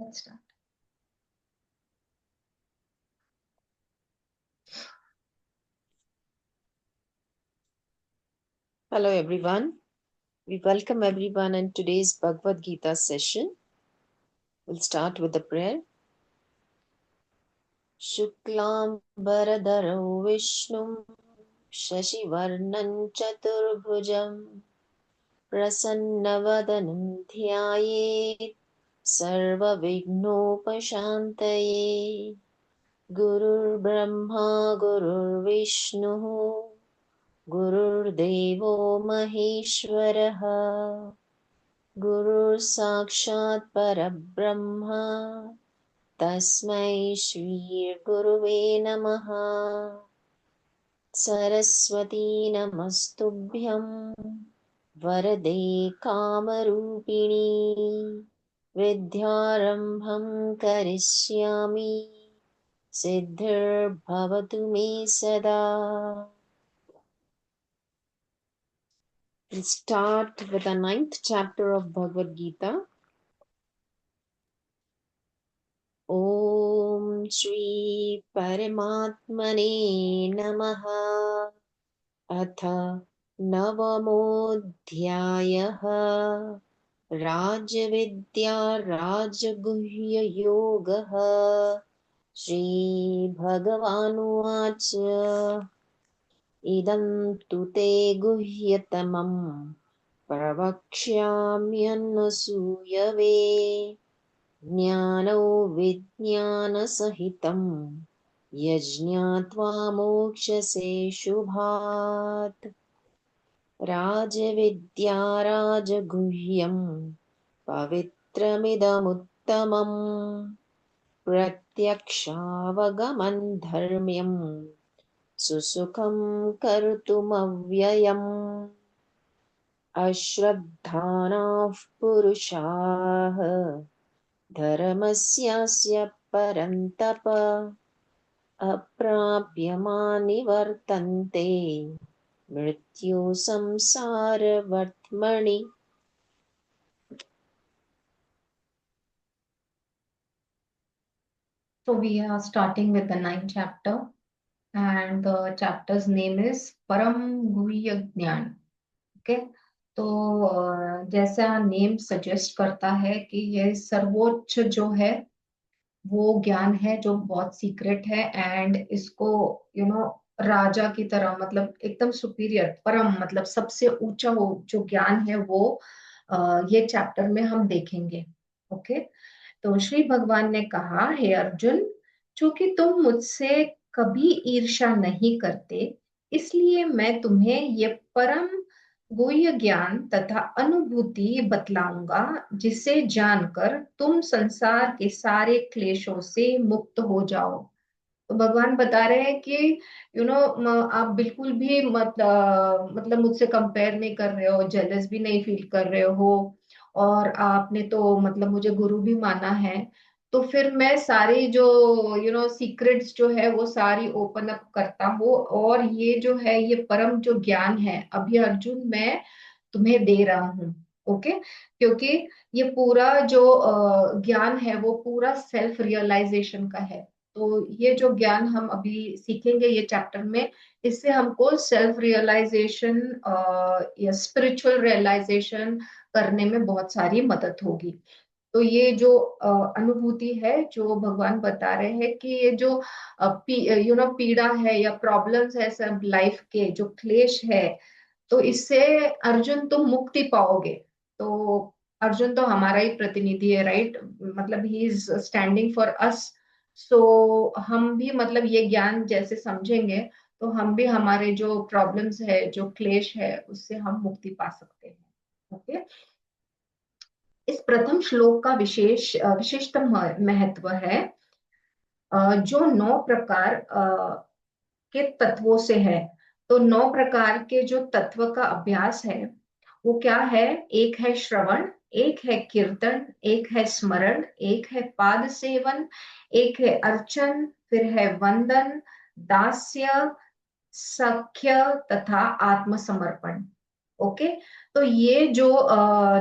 Let's start. Hello everyone. We welcome everyone in today's Bhagavad Gita session. We'll start with the prayer. Shuklam Baradaro Vishnum Shashivarnam Chaturbhujam Prasannavadanam Dhyayet Sarva Vignopashantaye Gurur Brahma Gurur Vishnu Gurur Devo Maheshwaraha Guru Sakshat Parabrahma Tasmai Shri Guruve Namaha Saraswati Namastubhyam Varade Kamarupini Vidyarambham Karishyami Siddhir Bhavatu Me Sada. We'll start with the 9th chapter of Bhagavad Gita. ॐ श्री परमात्मने नमः। अथ नवमोऽध्यायः राजविद्या राजगुह्ययोगः। श्रीभगवानुवाच इदं तु ते गुह्यतमं प्रवक्ष्याम्यनुसूयवे ज्ञानो विज्ञानसहितं यज्ञात्वा मोक्षसे शुभात्। राजविद्या राजगुह्यं पवित्रमिदमुत्तमम् प्रत्यक्षावगमन् धर्म्यं सुसुखं कर्तुमव्ययम्। अश्रद्धानाः पुरुषाः धर्मस्यास्य परन्तप अप्राप्यमानिवर्तन्ते मृत्यु संसारवर्त्मनि। So we are starting with the 9th chapter, and the chapter's name is Param Guhya Jnana. Okay, तो जैसा नेम सजेस्ट करता है कि ये सर्वोच्च जो है वो ज्ञान है जो बहुत सीक्रेट है, एंड इसको राजा की तरह, मतलब एकदम सुपीरियर, परम मतलब सबसे ऊंचा वो जो ज्ञान है वो ये चैप्टर में हम देखेंगे। ओके, तो श्री भगवान ने कहा, हे अर्जुन, चूंकि तुम मुझसे कभी ईर्ष्या नहीं करते, इसलिए मैं तुम्हें ये परम गुह्य ज्ञान तथा अनुभूति बतलाऊंगा, जिसे जानकर तुम संसार के सारे क्लेशों से मुक्त हो जाओ। तो भगवान बता रहे हैं कि आप बिल्कुल भी मतलब मुझसे कंपेयर नहीं कर रहे हो, जेलस भी नहीं फील कर रहे हो, और आपने तो मतलब मुझे गुरु भी माना है। तो फिर मैं सारी जो सीक्रेट्स जो है वो सारी ओपन अप करता हूँ, और ये जो है ये परम जो ज्ञान है अभी अर्जुन मैं तुम्हें दे रहा हूँ। ओके, क्योंकि ये पूरा जो ज्ञान है वो पूरा सेल्फ रियलाइजेशन का है। तो ये जो ज्ञान हम अभी सीखेंगे ये चैप्टर में, इससे हमको सेल्फ रियलाइजेशन या स्पिरिचुअल रियलाइजेशन करने में बहुत सारी मदद होगी। तो ये जो अनुभूति है जो भगवान बता रहे हैं कि ये जो पीड़ा है या प्रॉब्लम्स है सब लाइफ के जो क्लेश है, तो इससे अर्जुन तुम मुक्ति पाओगे। तो अर्जुन तो हमारा ही प्रतिनिधि है, राइट? मतलब he is standing for us. So हम भी मतलब ये ज्ञान जैसे समझेंगे तो हम भी हमारे जो प्रॉब्लम्स है जो क्लेश है उससे हम मुक्ति पा सकते हैं। ओके, इस प्रथम श्लोक का विशिष्ट महत्व है, जो 9 प्रकार के तत्वों से है। तो 9 प्रकार के जो तत्व का अभ्यास है वो क्या है? एक है श्रवण, एक है कीर्तन, एक है स्मरण, एक है पाद सेवन, एक है अर्चन, फिर है वंदन, दास्य, सख्य तथा आत्मसमर्पण। ओके। तो ये जो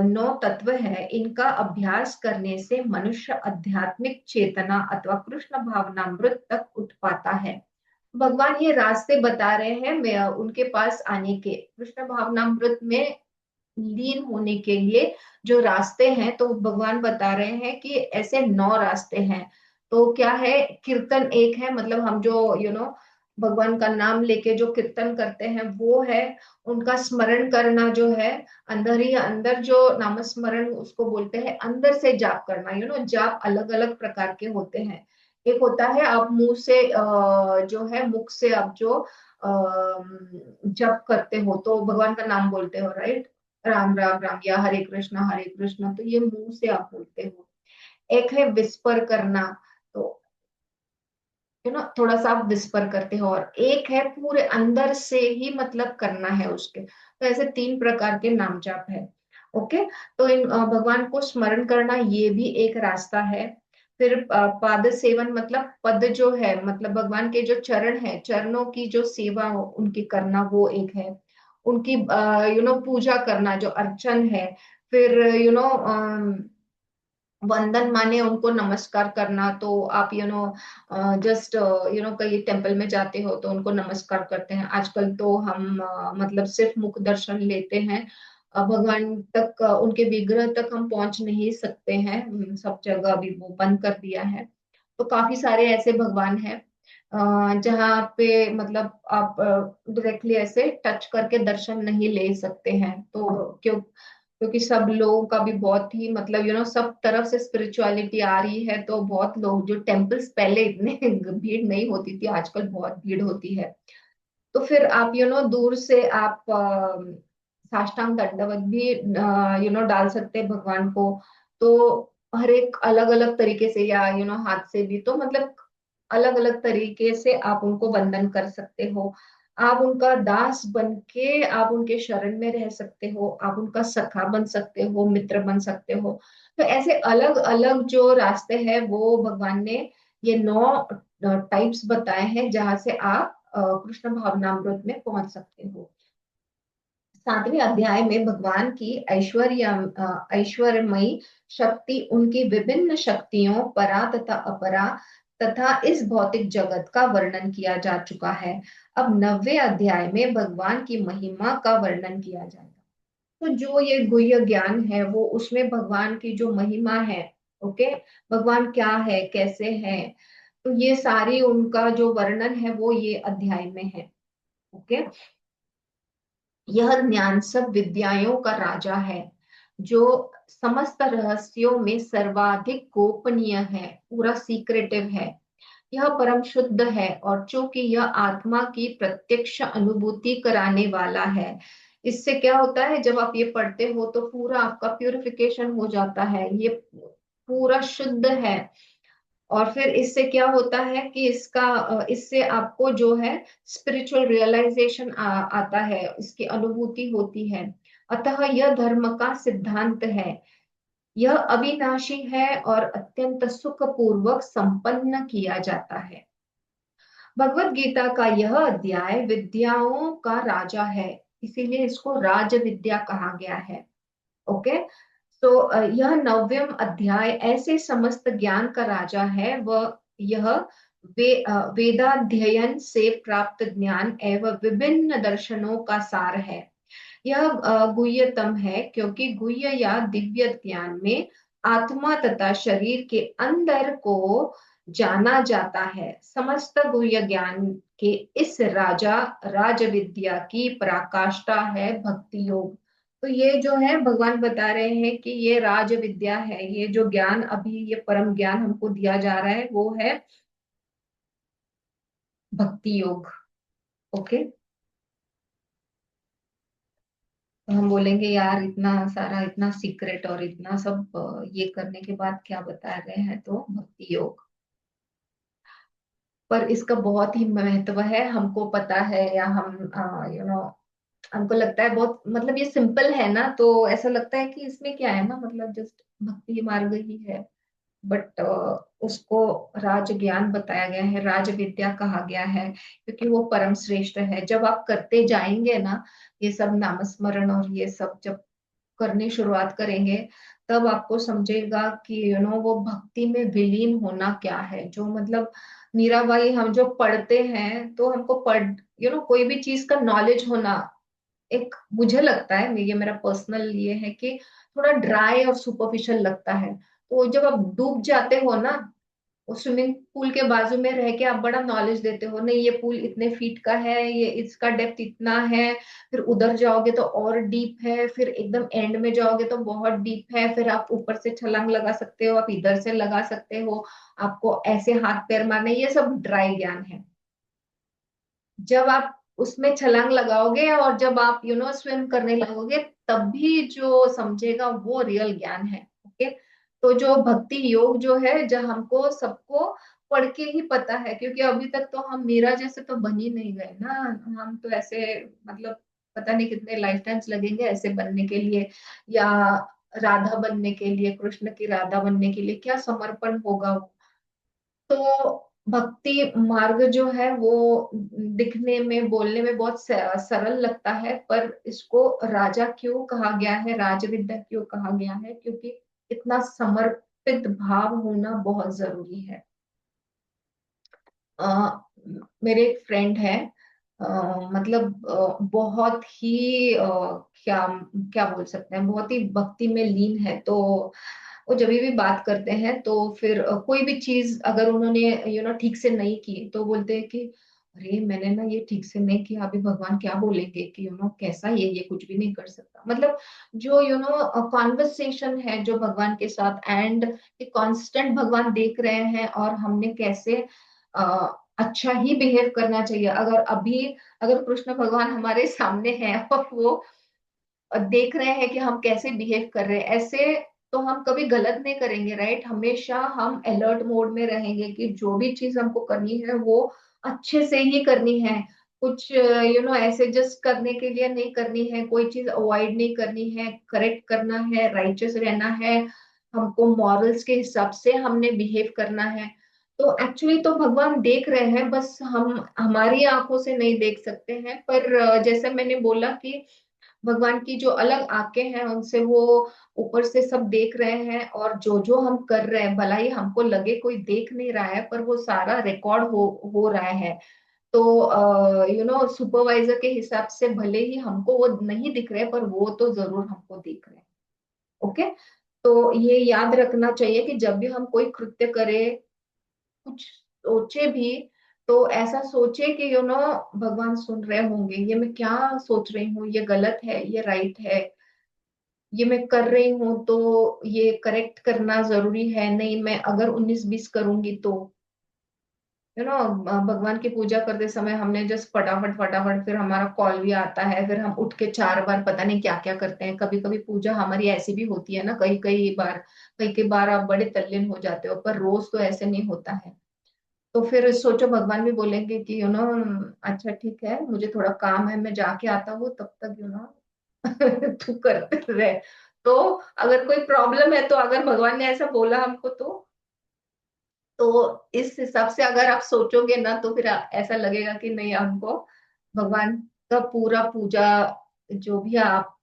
9 तत्व है, इनका अभ्यास करने से मनुष्य आध्यात्मिक चेतना अथवा कृष्ण भावनामृत तक उठ पाता है। भगवान ये रास्ते बता रहे हैं उनके पास आने के, कृष्ण भावनामृत में लीन होने के लिए जो रास्ते हैं, तो भगवान बता रहे हैं कि ऐसे 9 रास्ते हैं। तो क्या है, कीर्तन एक है, मतलब हम जो भगवान का नाम लेके जो कीर्तन करते हैं वो है। उनका स्मरण करना जो है, अंदर ही अंदर जो नामस्मरण उसको बोलते हैं, अंदर से जाप करना। जाप अलग अलग प्रकार के होते हैं। एक होता है आप मुंह से जो है मुख से आप जो जप करते हो, तो भगवान का नाम बोलते हो, राइट? राम राम राम या हरे कृष्ण, तो ये मुंह से आप बोलते हो। एक है विस्पर करना, तो थोड़ा सा आप विस्पर करते हो, और एक है पूरे अंदर से ही मतलब करना है उसके। तो ऐसे 3 प्रकार के नाम जाप है। ओके। तो इन भगवान को स्मरण करना ये भी एक रास्ता है। फिर पाद सेवन, मतलब पद जो है, मतलब भगवान के जो चरण है, चरणों की जो सेवा उनकी करना, वो एक है। उनकी पूजा करना, जो अर्चन है। फिर वंदन माने उनको नमस्कार करना, तो आप जस्ट कहीं टेम्पल में जाते हो तो उनको नमस्कार करते हैं। आजकल तो हम मतलब सिर्फ मुख दर्शन लेते हैं। भगवान तक उनके विग्रह तक हम पहुंच नहीं सकते हैं। सब जगह अभी वो बंद कर दिया है। तो काफी सारे ऐसे भगवान हैं जहाँ पे मतलब आप डायरेक्टली ऐसे टच करके दर्शन नहीं ले सकते हैं। तो क्योंकि सब लोगों का भी बहुत ही मतलब सब तरफ से स्पिरिचुअलिटी आ रही है, तो बहुत लोग, जो टेम्पल्स पहले इतने भीड़ नहीं होती थी, आजकल बहुत भीड़ होती है। तो फिर आप दूर से आप साष्टांग दंडवत भी डाल सकते हैं भगवान को। तो हर एक अलग अलग तरीके से, या हाथ से भी, तो मतलब अलग अलग तरीके से आप उनको वंदन कर सकते हो। आप उनका दास बन के आप उनके शरण में रह सकते हो, आप उनका सखा बन सकते हो, मित्र बन सकते हो। तो ऐसे अलग अलग जो रास्ते हैं वो भगवान ने ये 9 टाइप्स बताए हैं, जहां से आप कृष्ण भावनामृत में पहुंच सकते हो। 7वें अध्याय में भगवान की ऐश्वर्यमयी शक्ति, उनकी विभिन्न शक्तियों, परा तथा अपरा, तथा इस भौतिक जगत का वर्णन किया जा चुका है। अब 9वें अध्याय में भगवान की महिमा का वर्णन किया जाएगा। तो जो ये गुह्य ज्ञान है, वो उसमें भगवान की जो महिमा है, ओके, भगवान क्या है, कैसे है, तो ये सारी उनका जो वर्णन है वो ये अध्याय में है। ओके। यह ज्ञान सब विद्याओं का राजा है, जो समस्त रहस्यों में सर्वाधिक गोपनीय है, पूरा सीक्रेटिव है। यह परम शुद्ध है, और चूंकि यह आत्मा की प्रत्यक्ष अनुभूति कराने वाला है। इससे क्या होता है, जब आप ये पढ़ते हो तो पूरा आपका प्यूरिफिकेशन हो जाता है, ये पूरा शुद्ध है। और फिर इससे क्या होता है कि इससे आपको जो है स्पिरिचुअल रियलाइजेशन आता है, इसकी अनुभूति होती है। अतः यह धर्म का सिद्धांत है। यह अविनाशी है और अत्यंत सुख पूर्वक संपन्न किया जाता है। भगवत गीता का यह अध्याय विद्याओं का राजा है, इसीलिए इसको राज विद्या कहा गया है। ओके। तो यह 9वें अध्याय ऐसे समस्त ज्ञान का राजा है। वह यह वेदाध्ययन से प्राप्त ज्ञान एवं विभिन्न दर्शनों का सार है। यह गुह्यतम है, क्योंकि गुह्य या दिव्य ज्ञान में आत्मा तथा शरीर के अंदर को जाना जाता है। समस्त गुह्य ज्ञान के इस राज विद्या की पराकाष्ठा है भक्ति योग। तो ये जो है भगवान बता रहे हैं कि ये राज विद्या है, ये जो ज्ञान अभी ये परम ज्ञान हमको दिया जा रहा है वो है भक्ति योग। ओके। तो हम बोलेंगे यार, इतना सारा, इतना सीक्रेट और इतना सब ये करने के बाद क्या बता रहे हैं, तो भक्ति योग। पर इसका बहुत ही महत्व है, हमको पता है, या हम हमको लगता है बहुत, मतलब ये सिंपल है ना, तो ऐसा लगता है कि इसमें क्या है ना, मतलब जस्ट भक्ति मार्ग ही है। बट उसको राज ज्ञान बताया गया है, राज विद्या कहा गया है, क्योंकि वो परम श्रेष्ठ है। जब आप करते जाएंगे ना ये सब नामस्मरण और ये सब जब करनी शुरुआत करेंगे, तब आपको समझेगा कि वो भक्ति में विलीन होना क्या है। जो मतलब मीराबाई, हम जो पढ़ते हैं तो हमको पढ़ कोई भी चीज का नॉलेज होना, एक मुझे लगता है, ये मेरा पर्सनल ये है कि थोड़ा ड्राई और सुपरफिशियल लगता है। तो जब आप डूब जाते हो ना, वो स्विमिंग पूल के बाजू में रह के आप बड़ा नॉलेज देते हो, नहीं ये पूल इतने फीट का है, ये इसका डेप्थ इतना है, फिर उधर जाओगे तो और डीप है, फिर एकदम एंड में जाओगे तो बहुत डीप है, फिर आप ऊपर से छलांग लगा सकते हो, आप इधर से लगा सकते हो, आपको ऐसे हाथ पैर मारने, ये सब ड्राई ज्ञान है। जब आप उसमें छलांग लगाओगे और जब आप स्विम करने लगोगे, तब भी जो समझेगा वो रियल ज्ञान है। ओके। तो जो भक्ति योग जो है, जो हमको सबको पढ़ के ही पता है, क्योंकि अभी तक तो हम मीरा जैसे तो बन ही नहीं गए ना। हम तो ऐसे मतलब पता नहीं कितने लाइफ टाइम्स लगेंगे ऐसे बनने के लिए, या राधा बनने के लिए, कृष्ण की राधा बनने के लिए क्या समर्पण होगा। तो भक्ति मार्ग जो है वो दिखने में बोलने में बहुत सरल लगता है, पर इसको राजा क्यों कहा गया है, राजविद्या क्यों कहा गया है, क्योंकि इतना समर्पित भाव होना बहुत जरूरी है। अ, मेरे एक फ्रेंड है, अ, मतलब बहुत ही क्या क्या बोल सकते हैं, बहुत ही भक्ति में लीन है। तो वो जब भी बात करते हैं तो फिर कोई भी चीज अगर उन्होंने ठीक से नहीं की तो बोलते हैं कि अरे मैंने ना ये ठीक से नहीं किया, अभी भगवान क्या बोलेंगे कि कैसा ये कुछ भी नहीं कर सकता। मतलब जो कॉन्वर्सेशन है जो भगवान के साथ, एंड कांस्टेंट भगवान देख रहे हैं और हमने कैसे अ, अच्छा ही बिहेव करना चाहिए। अगर कृष्ण भगवान हमारे सामने है और वो देख रहे हैं कि हम कैसे बिहेव कर रहे हैं ऐसे, तो हम कभी गलत नहीं करेंगे, राइट। हमेशा हम अलर्ट मोड में रहेंगे कि जो भी चीज हमको करनी है वो अच्छे से ही करनी है। कुछ ऐसे जस्ट करने के लिए नहीं करनी है, कोई चीज अवॉइड नहीं करनी है, करेक्ट करना है, राइचस रहना है, हमको मॉरल्स के हिसाब से हमने बिहेव करना है। तो एक्चुअली तो भगवान देख रहे हैं, बस हम हमारी आंखों से नहीं देख सकते हैं। पर जैसे मैंने बोला कि भगवान की जो अलग आंखें हैं उनसे वो ऊपर से सब देख रहे हैं, और जो जो हम कर रहे हैं, भला ही हमको लगे कोई देख नहीं रहा है, पर वो सारा रिकॉर्ड हो रहा है। तो सुपरवाइजर के हिसाब से भले ही हमको वो नहीं दिख रहे, पर वो तो जरूर हमको दिख रहे हैं। ओके। तो ये याद रखना चाहिए कि जब भी हम कोई कृत्य करें, कुछ सोचे भी, तो ऐसा सोचे कि भगवान सुन रहे होंगे, ये मैं क्या सोच रही हूँ, ये गलत है, ये राइट है, ये मैं कर रही हूँ तो ये करेक्ट करना जरूरी है, नहीं मैं अगर 19-20 करूंगी तो भगवान की पूजा करते समय हमने जस्ट फटाफट फटाफट, फिर हमारा कॉल भी आता है, फिर हम उठ के 4 बार पता नहीं क्या क्या करते हैं। कभी कभी पूजा हमारी ऐसी भी होती है ना, कई कई बार आप बड़े तल्लीन हो जाते हो, पर रोज तो ऐसे नहीं होता है। तो फिर सोचो भगवान भी बोलेंगे कि अच्छा ठीक है, मुझे थोड़ा काम है, मैं जाके आता हूँ, तब तक तू करते रहे। तो अगर कोई प्रॉब्लम है, तो अगर भगवान ने ऐसा बोला हमको, तो इस हिसाब से अगर आप सोचोगे ना, तो फिर ऐसा लगेगा कि नहीं, हमको भगवान का पूरा पूजा, जो भी आप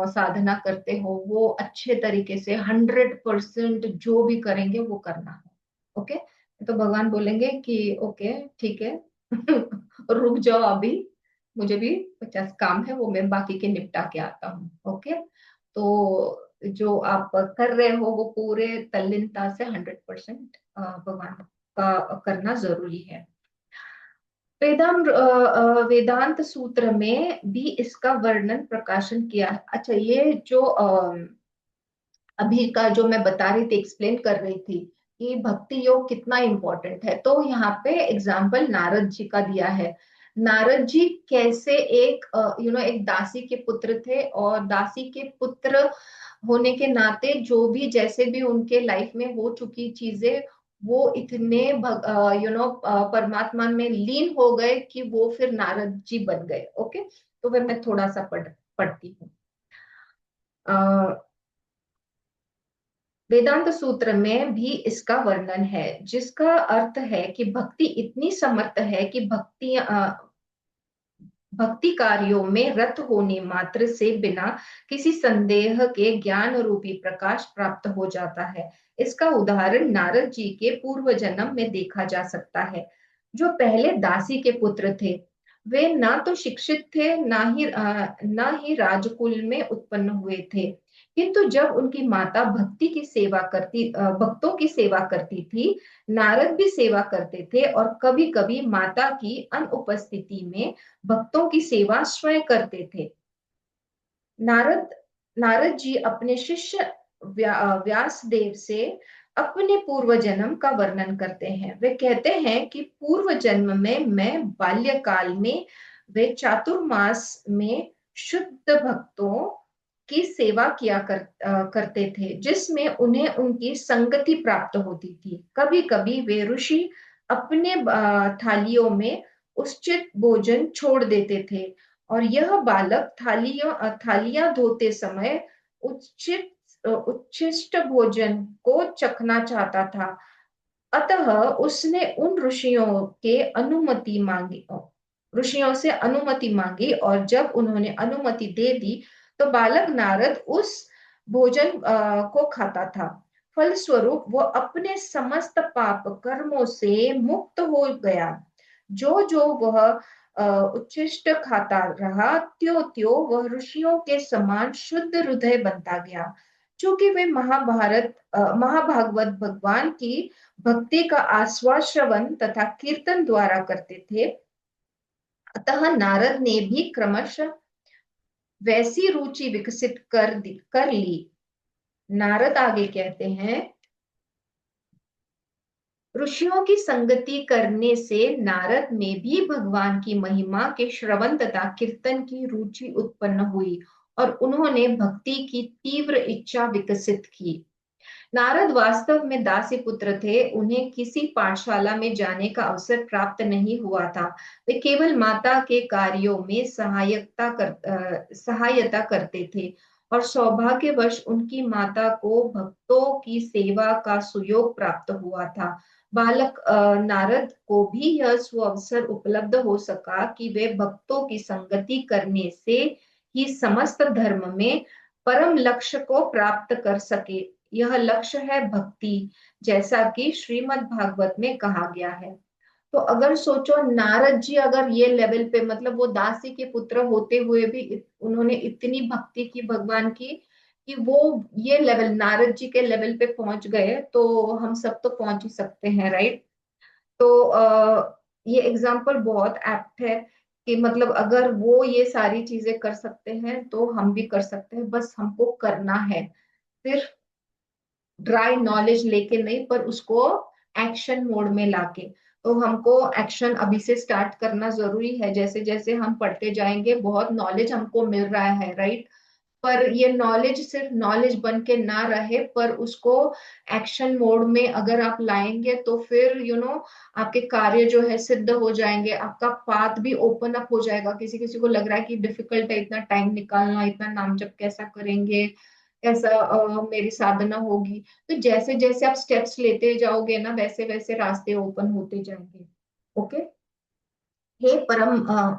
साधना करते हो, वो अच्छे तरीके से 100% जो भी करेंगे वो करना है। ओके। तो भगवान बोलेंगे कि ओके ठीक है, रुक जाओ अभी, मुझे भी 50 काम है, वो मैं बाकी के निपटा के आता हूँ। ओके। तो जो आप कर रहे हो वो पूरे तल्लीनता से 100% भगवान का करना जरूरी है। वेदांत सूत्र में भी इसका वर्णन प्रकाशन किया है। अच्छा, ये जो अभी का जो मैं बता रही थी, एक्सप्लेन कर रही थी कि भक्ति योग कितना इंपॉर्टेंट है, तो यहाँ पे एग्जाम्पल नारद जी का दिया है। नारद जी कैसे एक एक दासी के पुत्र थे, और दासी के पुत्र होने के नाते जो भी जैसे भी उनके लाइफ में हो चुकी चीजें, वो इतने परमात्मा में लीन हो गए कि वो फिर नारद जी बन गए। ओके। तो फिर मैं थोड़ा सा पढ़ती हूँ। वेदांत सूत्र में भी इसका वर्णन है, जिसका अर्थ है कि भक्ति इतनी समर्थ है कि भक्ति कार्यों में रत होने मात्र से बिना किसी संदेह के ज्ञान रूपी प्रकाश प्राप्त हो जाता है। इसका उदाहरण नारद जी के पूर्व जन्म में देखा जा सकता है। जो पहले दासी के पुत्र थे, वे ना तो शिक्षित थे, ना ही राजकुल में उत्पन्न हुए थे। किंतु जब उनकी माता भक्तों की सेवा करती थी, नारद भी सेवा करते थे और कभी कभी माता की अनुपस्थिति में भक्तों की सेवा स्वयं करते थे। नारद नारद जी अपने शिष्य व्यासदेव से अपने पूर्व जन्म का वर्णन करते हैं। वे कहते हैं कि पूर्व जन्म में मैं बाल्यकाल में वे चातुर्मास में शुद्ध भक्तों की सेवा करते थे, जिसमें उन्हें उनकी संगति प्राप्त होती थी। कभी कभी वे ऋषि अपने थालियों में उचित भोजन छोड़ देते थे और यह बालक थालियां धोते समय उच्छिष्ट भोजन को चखना चाहता था। अतः उसने उन ऋषियों से अनुमति मांगी और जब उन्होंने अनुमति दे दी तो बालक नारद उस भोजन को खाता था। फलस्वरूप वो अपने समस्त पाप कर्मों से मुक्त हो गया। जो जो वह उच्छिष्ट खाता रहा, त्यों त्यों वह ऋषियों के समान शुद्ध हृदय बनता गया। चूंकि वे महाभागवत भगवान की भक्ति का आस्वाश्रवण तथा कीर्तन द्वारा करते थे, अतः नारद ने भी क्रमशः वैसी रुचि विकसित कर ली। नारद आगे कहते हैं, ऋषियों की संगति करने से नारद में भी भगवान की महिमा के श्रवण तथा कीर्तन की रुचि उत्पन्न हुई और उन्होंने भक्ति की तीव्र इच्छा विकसित की। नारद वास्तव में दासी पुत्र थे। उन्हें किसी पाठशाला में जाने का अवसर प्राप्त नहीं हुआ था। वे केवल माता के कार्यों में सहायता करते थे और सौभाग्यवश उनकी माता को भक्तों की सेवा का सुयोग प्राप्त हुआ था। बालक नारद को भी यह सुअवसर उपलब्ध हो सका कि वे भक्तों की संगति करने से ही समस्त धर्म में परम लक्ष्य को प्राप्त कर सके। यह लक्ष्य है भक्ति, जैसा कि श्रीमद् भागवत में कहा गया है। तो अगर सोचो, नारद जी अगर ये लेवल पे, मतलब वो दासी के पुत्र होते हुए भी उन्होंने इतनी भक्ति की भगवान की कि वो ये लेवल, नारद जी के लेवल पे पहुंच गए, तो हम सब तो पहुंच ही सकते हैं, राइट? तो ये एग्जाम्पल बहुत एप्ट है कि मतलब अगर वो ये सारी चीजें कर सकते हैं तो हम भी कर सकते हैं, बस हमको करना है। सिर्फ ड्राई नॉलेज लेके नहीं, पर उसको एक्शन मोड में लाके। तो हमको एक्शन अभी से स्टार्ट करना जरूरी है। जैसे जैसे हम पढ़ते जाएंगे बहुत नॉलेज हमको मिल रहा है, राइट? पर ये नॉलेज सिर्फ नॉलेज बन के ना रहे, पर उसको एक्शन मोड में अगर आप लाएंगे तो फिर आपके कार्य जो है सिद्ध हो जाएंगे, आपका पाथ भी ओपन अप हो जाएगा। किसी किसी को लग रहा है कि डिफिकल्ट है, इतना टाइम निकालना, इतना नाम जप कैसा करेंगे, कैसा मेरी साधना होगी। तो जैसे जैसे आप स्टेप्स लेते जाओगे ना, वैसे वैसे रास्ते ओपन होते जाएंगे। ओके। हे परम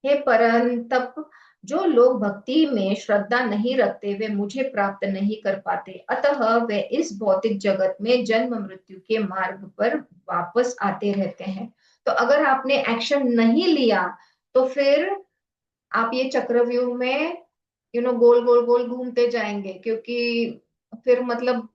हे परंतप, जो लोग भक्ति में श्रद्धा नहीं रखते वे मुझे प्राप्त नहीं कर पाते, अतः वे इस भौतिक जगत में जन्म मृत्यु के मार्ग पर वापस आते रहते हैं। तो अगर आपने एक्शन नहीं लिया तो फिर आप ये चक्रव्यूह में गोल गोल गोल घूमते जाएंगे, क्योंकि फिर मतलब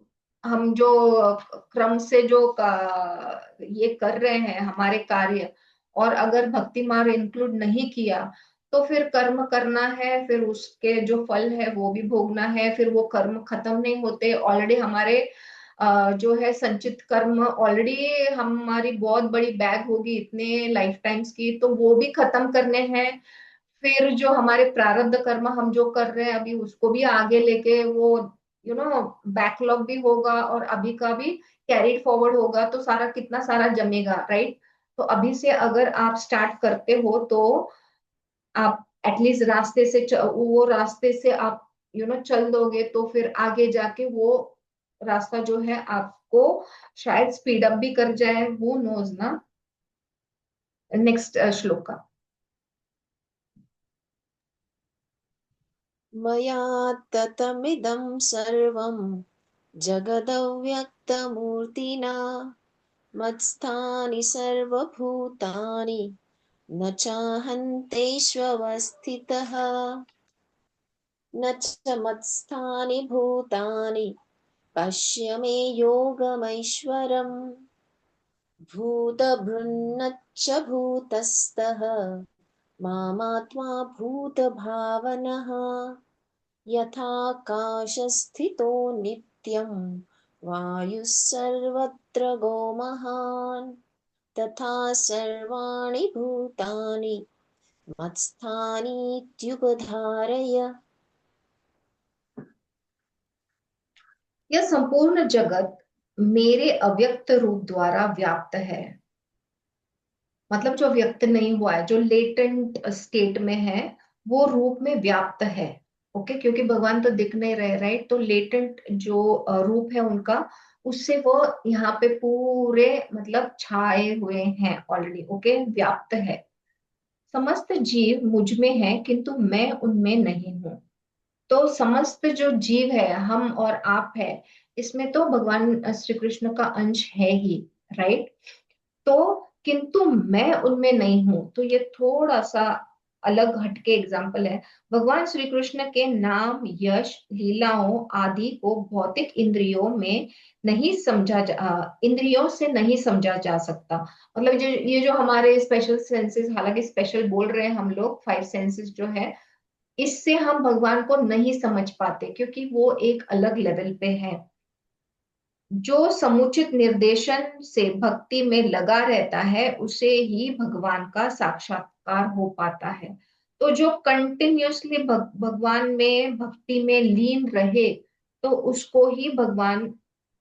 हम जो क्रम से ये कर रहे हैं हमारे कार्य, और अगर भक्ति मार्ग इंक्लूड नहीं किया तो फिर कर्म करना है, फिर उसके जो फल है वो भी भोगना है। फिर वो कर्म खत्म नहीं होते। ऑलरेडी हमारे जो है संचित कर्म ऑलरेडी हमारी बहुत बड़ी बैग होगी इतने लाइफ टाइम्स की, तो वो भी खत्म करने हैं। फिर जो हमारे प्रारब्ध कर्म हम जो कर रहे हैं अभी, उसको भी आगे लेके वो बैकलॉग भी होगा और अभी का भी कैरी फॉरवर्ड होगा, तो सारा कितना सारा जमेगा, राइट? तो अभी से अगर आप स्टार्ट करते हो तो आप एटलीस्ट वो रास्ते से आप चल दोगे, तो फिर आगे जाके वो रास्ता जो है आपको शायद स्पीड अप भी कर जाए, वो नोज ना। नेक्स्ट श्लोका। मया ततमिदं सर्वं जगदव्यक्तमूर्तिना मत्स्थानि सर्वभूतानि न चाहन्तेष्वस्थितः न च मत्स्थानि भूतानि पश्य मे योगमैश्वरम् भूतभृन्नच्च भूतस्थः मामात्मा भूतभावनः यथाकाशस्थितो नित्यं वायुः सर्वत्र गोमहान् तथा सर्वाणि भूतानि मत्स्थानीत्युपधारय। यह संपूर्ण जगत मेरे अव्यक्त रूप द्वारा व्याप्त है। मतलब जो व्यक्त नहीं हुआ है, जो लेटेंट स्टेट में है, वो रूप में व्याप्त है। ओके, क्योंकि भगवान तो दिख नहीं रहे, राइट? तो लेटेंट जो रूप है उनका, उससे वो यहाँ पे पूरे मतलब छाए हुए हैं ऑलरेडी। ओके, व्याप्त है। समस्त जीव मुझ में है किंतु मैं उनमें नहीं हूँ। तो समस्त जो जीव है, हम और आप है, इसमें तो भगवान श्री कृष्ण का अंश है ही, राइट? तो किंतु मैं उनमें नहीं हूं, तो ये थोड़ा सा अलग हटके एग्जाम्पल है। भगवान श्री कृष्ण के नाम, यश, लीलाओं आदि को भौतिक इंद्रियों में नहीं इंद्रियों से नहीं समझा जा सकता। मतलब जो ये जो हमारे स्पेशल सेंसेस, हालांकि स्पेशल बोल रहे हैं हम लोग, फाइव सेंसेस जो है, इससे हम भगवान को नहीं समझ पाते, क्योंकि वो एक अलग लेवल पे है। जो समुचित निर्देशन से भक्ति में लगा रहता है, उसे ही भगवान का साक्षात्कार हो पाता है। तो जो कंटिन्यूअसली भगवान में भक्ति में लीन रहे, तो उसको ही भगवान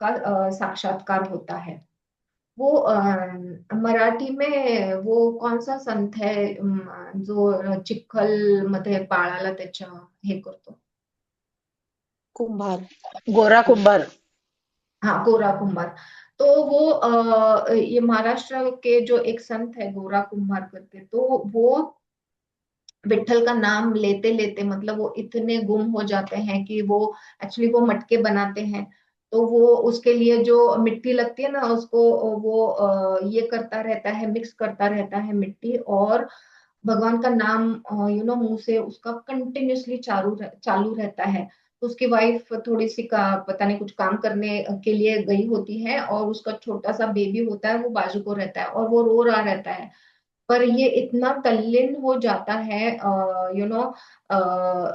का साक्षात्कार होता है। वो मराठी में वो कौन सा संत है, जो चिखल मध्ये पाळाला त्याच्या हे करतो? कुंभार। गोरा कुंभार। हाँ, गोरा कुंभार। तो वो ये महाराष्ट्र के जो एक संत है गोरा कुंभार करके, तो वो विठल का नाम लेते लेते मतलब वो इतने गुम हो जाते हैं कि वो एक्चुअली वो मटके बनाते हैं। तो वो उसके लिए जो मिट्टी लगती है ना, उसको वो ये करता रहता है, मिक्स करता रहता है मिट्टी, और भगवान का नाम मुंह से उसका कंटिन्यूअसली चालू चालू रहता है। तो उसकी वाइफ थोड़ी सी का पता नहीं कुछ काम करने के लिए गई होती है, और उसका छोटा सा बेबी होता है, वो बाजू को रहता है और वो रो रहा रहता है। पर ये इतना तल्लीन हो जाता है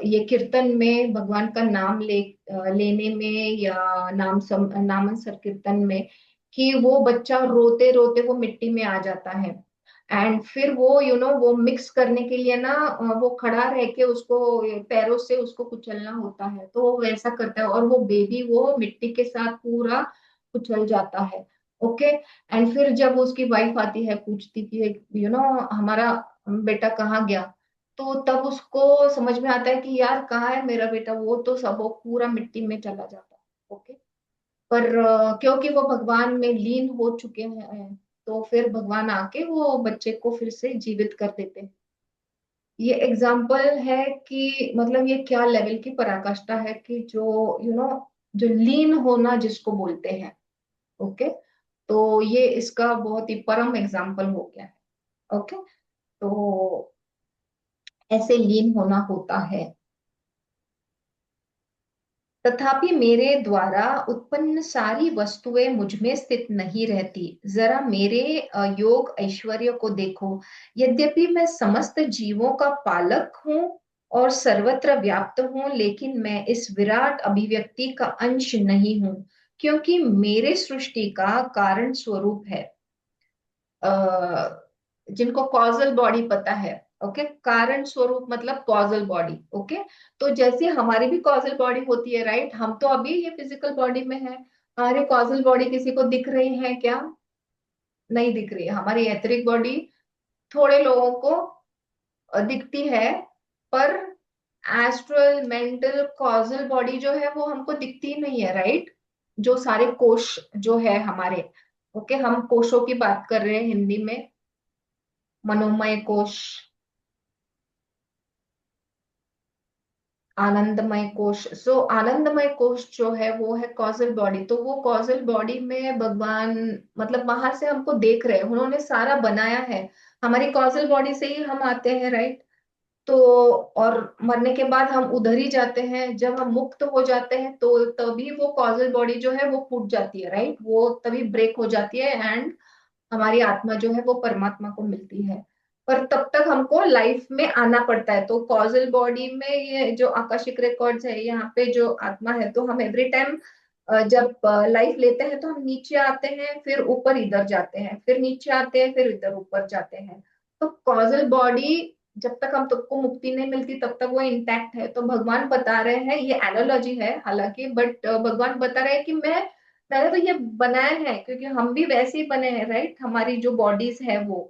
ये कीर्तन में, भगवान का नाम लेने में, या नामन संकीर्तन में, कि वो बच्चा रोते रोते वो मिट्टी में आ जाता है। एंड फिर वो वो मिक्स करने के लिए ना, वो खड़ा रह के उसको पैरों से उसको कुचलना होता है, तो वो वैसा करता है, और वो बेबी वो मिट्टी के साथ पूरा कुचल जाता है। ओके। एंड फिर जब उसकी वाइफ आती है, पूछती कि हमारा बेटा कहाँ गया, तो तब उसको समझ में आता है कि यार कहाँ है मेरा बेटा, वो तो सब वो पूरा मिट्टी में चला जाता है। ओके। पर क्योंकि वो भगवान में लीन हो चुके हैं, तो फिर भगवान आके वो बच्चे को फिर से जीवित कर देते हैं। ये एग्जाम्पल है कि मतलब ये क्या लेवल की पराकाष्ठा है, कि जो जो लीन होना जिसको बोलते हैं। ओके। तो ये इसका बहुत ही परम एग्जाम्पल हो गया है। ओके। तो ऐसे लीन होना होता है। तथापि मेरे द्वारा उत्पन्न सारी वस्तुएं मुझ में स्थित नहीं रहती। जरा मेरे योग ऐश्वर्य को देखो। यद्यपि मैं समस्त जीवों का पालक हूँ और सर्वत्र व्याप्त हूँ, लेकिन मैं इस विराट अभिव्यक्ति का अंश नहीं हूँ, क्योंकि मेरे सृष्टि का कारण स्वरूप है। जिनको कॉजल बॉडी पता है, ओके, कारण स्वरूप मतलब कॉजल बॉडी। ओके। तो जैसे हमारी भी कॉजल बॉडी होती है, राइट? हम तो अभी ये फिजिकल बॉडी में है, हमारी कॉजल बॉडी किसी को दिख रही है क्या? नहीं दिख रही है। हमारी एथरिक बॉडी थोड़े लोगों को दिखती है, पर एस्ट्रल, मेंटल, कॉजल बॉडी जो है वो हमको दिखती ही नहीं है, राइट? जो सारे कोश जो है हमारे, ओके, हम कोशों की बात कर रहे हैं हिंदी में, मनोमय कोश, आनंदमय कोश। सो आनंदमय कोश जो है वो है कॉजल बॉडी। तो वो कॉजल बॉडी में भगवान, मतलब बाहर से हमको देख रहे हैं, उन्होंने सारा बनाया है, हमारी कॉजल बॉडी से ही हम आते हैं, राइट। तो और मरने के बाद हम उधर ही जाते हैं, जब हम मुक्त हो जाते हैं तो तभी वो कॉजल बॉडी जो है वो फूट जाती है, राइट, वो तभी ब्रेक हो जाती है एंड हमारी आत्मा जो है वो परमात्मा को मिलती है। पर तब तक हमको लाइफ में आना पड़ता है। तो कॉजल बॉडी में ये जो आकाशिक रिकॉर्ड्स है, यहाँ पे जो आत्मा है, तो हम एवरी टाइम जब लाइफ लेते हैं तो हम नीचे आते हैं, फिर ऊपर इधर जाते हैं, फिर नीचे आते हैं, फिर इधर ऊपर जाते हैं। तो कॉजल बॉडी जब तक हम तुमको मुक्ति नहीं मिलती तब तक वो इंटैक्ट है। तो भगवान बता रहे हैं, ये एनालॉजी है हालांकि, बट भगवान बता रहे हैं कि मैंने तो ये बनाया है क्योंकि हम भी वैसे ही बने हैं, राइट, हमारी जो बॉडीज है वो,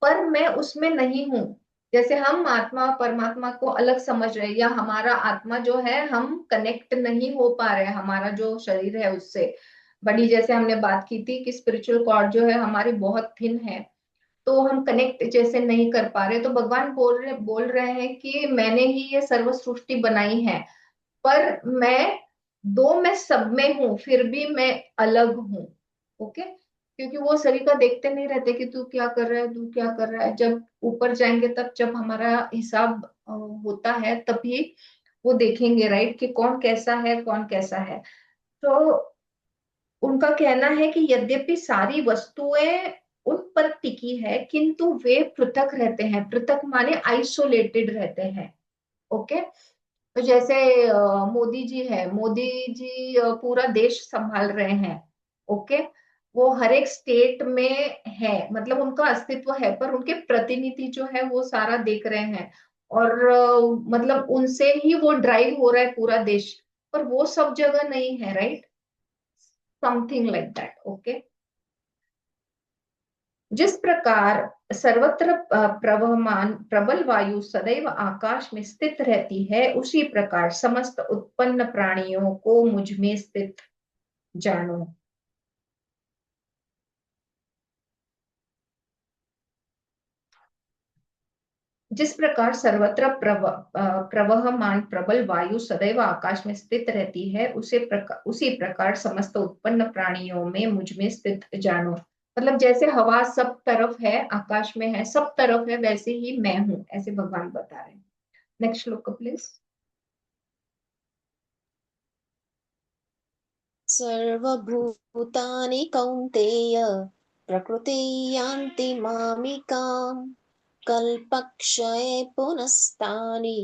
पर मैं उसमें नहीं हूँ। जैसे हम आत्मा परमात्मा को अलग समझ रहे हैं, या हमारा आत्मा जो है हम कनेक्ट नहीं हो पा रहे हैं हमारा जो शरीर है उससे। बड़ी जैसे हमने बात की थी कि स्पिरिचुअल कॉर्ड जो है हमारी बहुत थिन है, तो हम कनेक्ट जैसे नहीं कर पा रहे। तो भगवान बोल रहे हैं कि मैंने ही ये सर्व सृष्टि बनाई है, पर मैं सब में हूं, फिर भी मैं अलग हूं। ओके, क्योंकि वो सभी का देखते नहीं रहते कि तू क्या कर रहा है, तू क्या कर रहा है। जब ऊपर जाएंगे तब जब हमारा हिसाब होता है तभी वो देखेंगे, राइट, कि कौन कैसा है, कौन कैसा है। तो उनका कहना है कि यद्यपि सारी वस्तुएं उन पर टिकी है, किंतु वे पृथक रहते हैं। पृथक माने आइसोलेटेड रहते हैं। ओके, तो जैसे मोदी जी है, मोदी जी पूरा देश संभाल रहे हैं। ओके, वो हर एक स्टेट में है, मतलब उनका अस्तित्व है, पर उनके प्रतिनिधि जो है वो सारा देख रहे हैं, और मतलब उनसे ही वो ड्राइव हो रहा है पूरा देश, पर वो सब जगह नहीं है, right, something like that. Okay, जिस प्रकार सर्वत्र प्रवहमान प्रबल वायु सदैव आकाश में स्थित रहती है, उसी प्रकार समस्त उत्पन्न प्राणियों को मुझ में स्थित जानो। जिस प्रकार सर्वत्र प्रवहमान प्रबल वायु सदैव आकाश में स्थित रहती है, उसी प्रकार समस्त उत्पन्न प्राणियों में मुझ में स्थित जानो। मतलब जैसे हवा सब तरफ है, आकाश में है, सब तरफ है, वैसे ही मैं हूं, ऐसे भगवान बता रहे हैं। नेक्स्ट श्लोक प्लीज। सर्वभूतानि कौन्तेय प्रकृति यान्ति मामिकाम् कल्पक्षये पुनस्तानि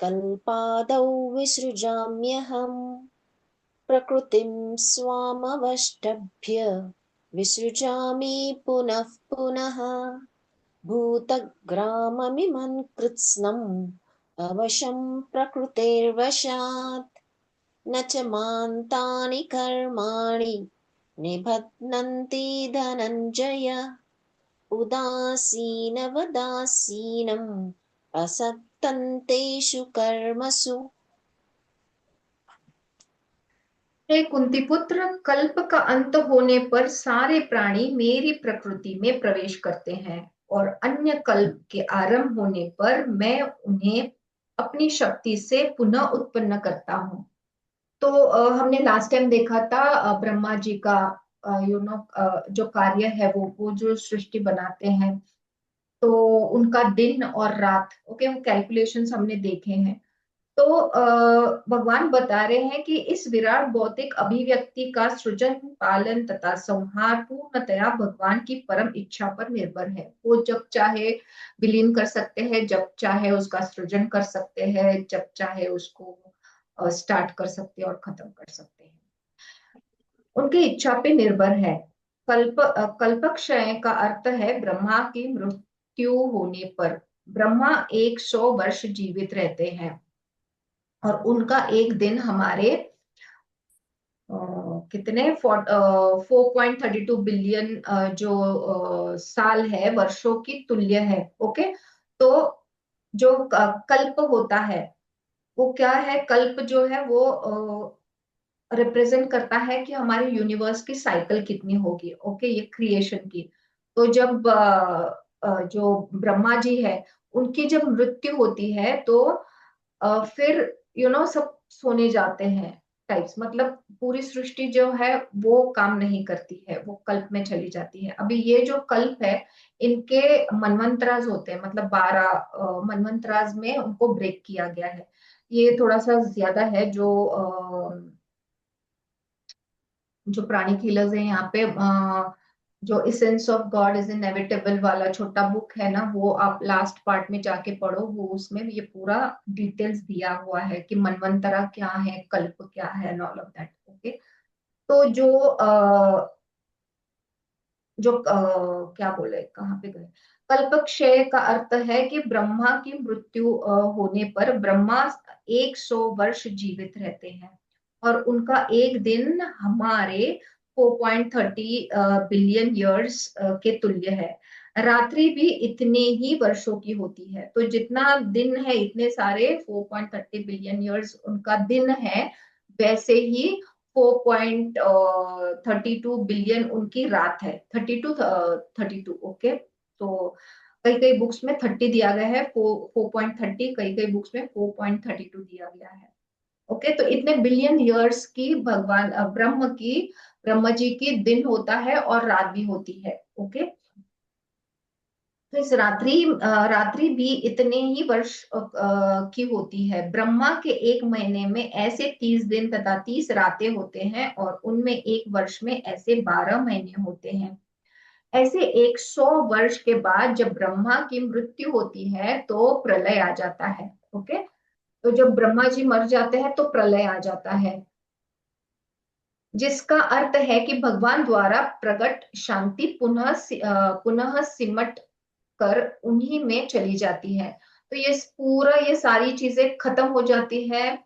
कल्पादौ विसृजाम्यहम् प्रकृतिं स्वामवष्टभ्य विसृजामि पुनः पुनः भूतग्राममिमं कृत्स्नम् अवशं प्रकृतेर्वशात् न च मान्तानि कर्माणि निबध्नन्ति धनञ्जय उदासीनवदासीनम् असक्तन्तेषु कर्मसु। हे कुंती पुत्र, कल्प का अंत होने पर सारे प्राणी मेरी प्रकृति में प्रवेश करते हैं, और अन्य कल्प के आरंभ होने पर मैं उन्हें अपनी शक्ति से पुनः उत्पन्न करता हूँ। तो हमने लास्ट टाइम देखा था ब्रह्मा जी का जो कार्य है वो जो सृष्टि बनाते हैं, तो उनका दिन और रात, ओके, वो कैलकुलेशंस हमने देखे हैं। तो भगवान बता रहे हैं कि इस विराट भौतिक अभिव्यक्ति का सृजन, पालन तथा संहार पूर्णतया भगवान की परम इच्छा पर निर्भर है। वो जब चाहे विलीन कर सकते हैं, जब चाहे उसका सृजन कर सकते हैं, जब चाहे उसको स्टार्ट कर सकते हैं और खत्म कर सकते हैं, उनकी इच्छा पे निर्भर है। कल्पक्षय का अर्थ है ब्रह्मा की मृत्यु होने पर। ब्रह्मा 100 वर्ष जीवित रहते हैं, और उनका एक दिन हमारे कितने 4.32 बिलियन जो साल है, वर्षों की तुल्य है। ओके, तो जो कल्प होता है वो क्या है, कल्प जो है वो रिप्रेजेंट करता है कि हमारे यूनिवर्स की साइकिल कितनी होगी, ओके, ये क्रिएशन की। तो जब जो ब्रह्मा जी है, उनकी जब मृत्यु होती है तो फिर सब सोने जाते हैं टाइप्स, मतलब पूरी सृष्टि जो है वो काम नहीं करती है, वो कल्प में चली जाती है। अभी ये जो कल्प है, इनके मनवंतराज होते हैं, मतलब 12 मनवंतराज में उनको ब्रेक किया गया है। ये थोड़ा सा ज्यादा है, जो प्राणी किलर्स है यहाँ पे, जो essence of God is inevitable वाला छोटा बुक है ना, वो आप लास्ट पार्ट में जाके पढ़ो, वो उसमें ये पूरा डिटेल्स दिया हुआ है कि मनवंतरा क्या है, कल्प क्या है, and all of that, okay. तो क्या बोले, कहाँ पे गए, कल्पक्षय का अर्थ है कि ब्रह्मा की मृत्यु होने पर ब्रह्मा 100 वर्ष जीवित रहते हैं, और उनका एक दिन हमारे 4.30 बिलियन ईयर्स के तुल्य है। रात्रि भी इतने ही वर्षों की होती है, तो जितना दिन है, इतने सारे 4.30 बिलियन ईयर्स उनका दिन है, वैसे ही 4.32 बिलियन उनकी रात है। 32 ओके। तो कई कई बुक्स में 30 दिया गया है, 4.30, कई कई बुक्स में 4.32 दिया गया है। ओके, तो इतने बिलियन ईयर्स की भगवान ब्रह्म जी की दिन होता है और रात भी होती है। ओके, तो इस रात्रि भी इतने ही वर्ष की होती है। ब्रह्मा के एक महीने में ऐसे 30 दिन तथा 30 रातें होते हैं, और उनमें एक वर्ष में ऐसे 12 महीने होते हैं। ऐसे 100 वर्ष के बाद जब ब्रह्मा की मृत्यु होती है तो प्रलय आ जाता है। ओके, तो जब ब्रह्मा जी मर जाते हैं तो प्रलय आ जाता है, जिसका अर्थ है कि भगवान द्वारा प्रकट शांति पुनः सिमट कर उन्हीं में चली जाती है। तो ये सारी चीजें खत्म हो जाती है,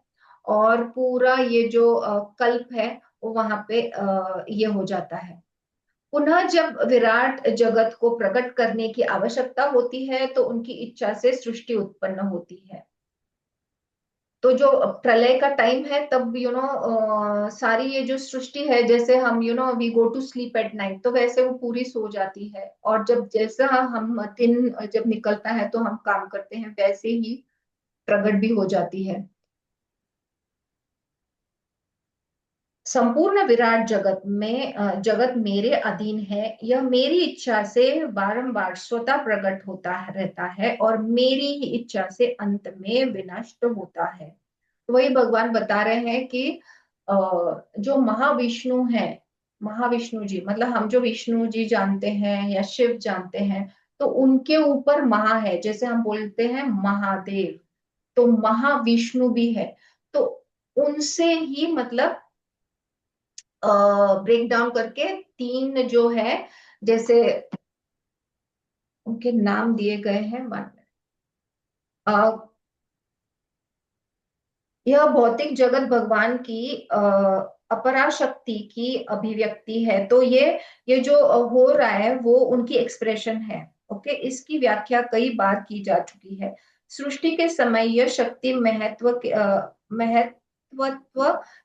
और पूरा ये जो कल्प है वो वहां पे ये हो जाता है। पुनः जब विराट जगत को प्रकट करने की आवश्यकता होती है तो उनकी इच्छा से सृष्टि उत्पन्न होती है। तो जो प्रलय का टाइम है, तब सारी ये जो सृष्टि है, जैसे हम we go to sleep at night, तो वैसे वो पूरी सो जाती है, और जब जैसा हम दिन जब निकलता है तो हम काम करते हैं, वैसे ही प्रकट भी हो जाती है। संपूर्ण विराट जगत मेरे अधीन है, यह मेरी इच्छा से बारंबार स्वतः प्रकट होता रहता है, और मेरी ही इच्छा से अंत में विनष्ट होता है। तो वही भगवान बता रहे हैं कि जो महाविष्णु है, महाविष्णु जी, मतलब हम जो विष्णु जी जानते हैं या शिव जानते हैं, तो उनके ऊपर महा है, जैसे हम बोलते हैं महादेव, तो महाविष्णु भी है। तो उनसे ही मतलब ब्रेक डाउन करके तीन जो है, जैसे उनके नाम दिए गए हैं बाद में। यह भौतिक जगत भगवान की अपरा शक्ति की अभिव्यक्ति है। तो ये जो हो रहा है वो उनकी एक्सप्रेशन है। ओके, इसकी व्याख्या कई बार की जा चुकी है। सृष्टि के समय यह शक्ति महत्वत्व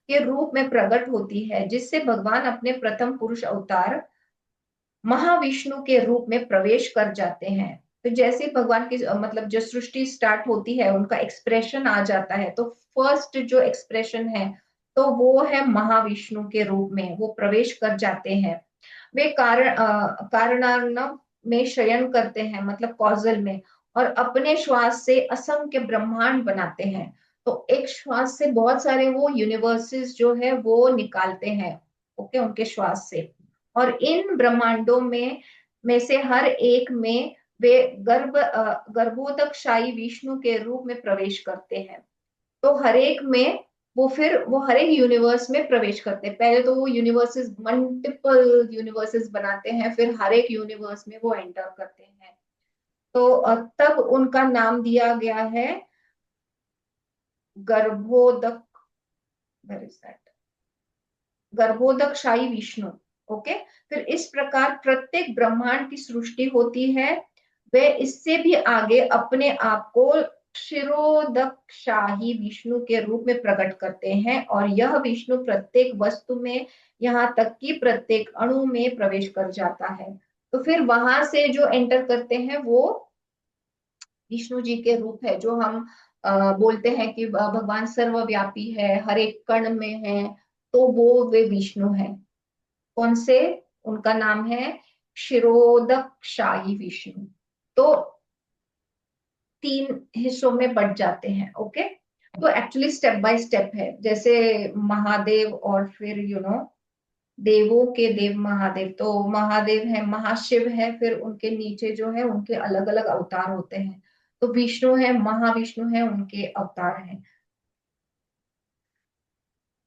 के रूप में प्रकट होती है, जिससे भगवान अपने प्रथम पुरुष अवतार महाविष्णु के रूप में प्रवेश कर जाते हैं। तो जैसे भगवान की मतलब जो सृष्टि स्टार्ट होती है, उनका एक्सप्रेशन आ जाता है, तो फर्स्ट जो एक्सप्रेशन है तो वो है महाविष्णु के रूप में वो प्रवेश कर जाते हैं। वे कारणार्णव में शयन करते हैं, मतलब कॉजल में, और अपने श्वास से असंख्य ब्रह्मांड बनाते हैं। तो एक श्वास से बहुत सारे वो यूनिवर्सेस जो है वो निकालते हैं, ओके, उनके श्वास से। और इन ब्रह्मांडों में से हर एक में वे गर्भोदकशाही विष्णु के रूप में प्रवेश करते हैं। तो हर एक में वो हर एक यूनिवर्स में प्रवेश करते हैं। पहले तो वो यूनिवर्सेस, मल्टीपल यूनिवर्सेस बनाते हैं, फिर हर एक यूनिवर्स में वो एंटर करते हैं। तो तब उनका नाम दिया गया है गर्भोदक, वेर इज दैट, गर्भोदकशाही विष्णु। ओके, फिर इस प्रकार प्रत्येक ब्रह्मांड की सृष्टि होती है। वे इससे भी आगे अपने आप को क्षीरोदकशाही विष्णु के रूप में प्रकट करते हैं, और यह विष्णु प्रत्येक वस्तु में, यहाँ तक कि प्रत्येक अणु में प्रवेश कर जाता है। तो फिर वहां से जो एंटर करते हैं वो विष्णु जी के रूप है, जो हम बोलते हैं कि भगवान सर्वव्यापी है, हर एक कण में है। तो वो वे विष्णु है। कौन से? उनका नाम है क्षीरोदकशाही विष्णु। तो तीन हिस्सों में बट जाते हैं। ओके, तो एक्चुअली स्टेप बाय स्टेप है, जैसे महादेव और फिर देवों के देव महादेव। तो महादेव है, महाशिव है, फिर उनके नीचे जो है उनके अलग अलग अवतार होते हैं। तो विष्णु है, महाविष्णु है, उनके अवतार हैं।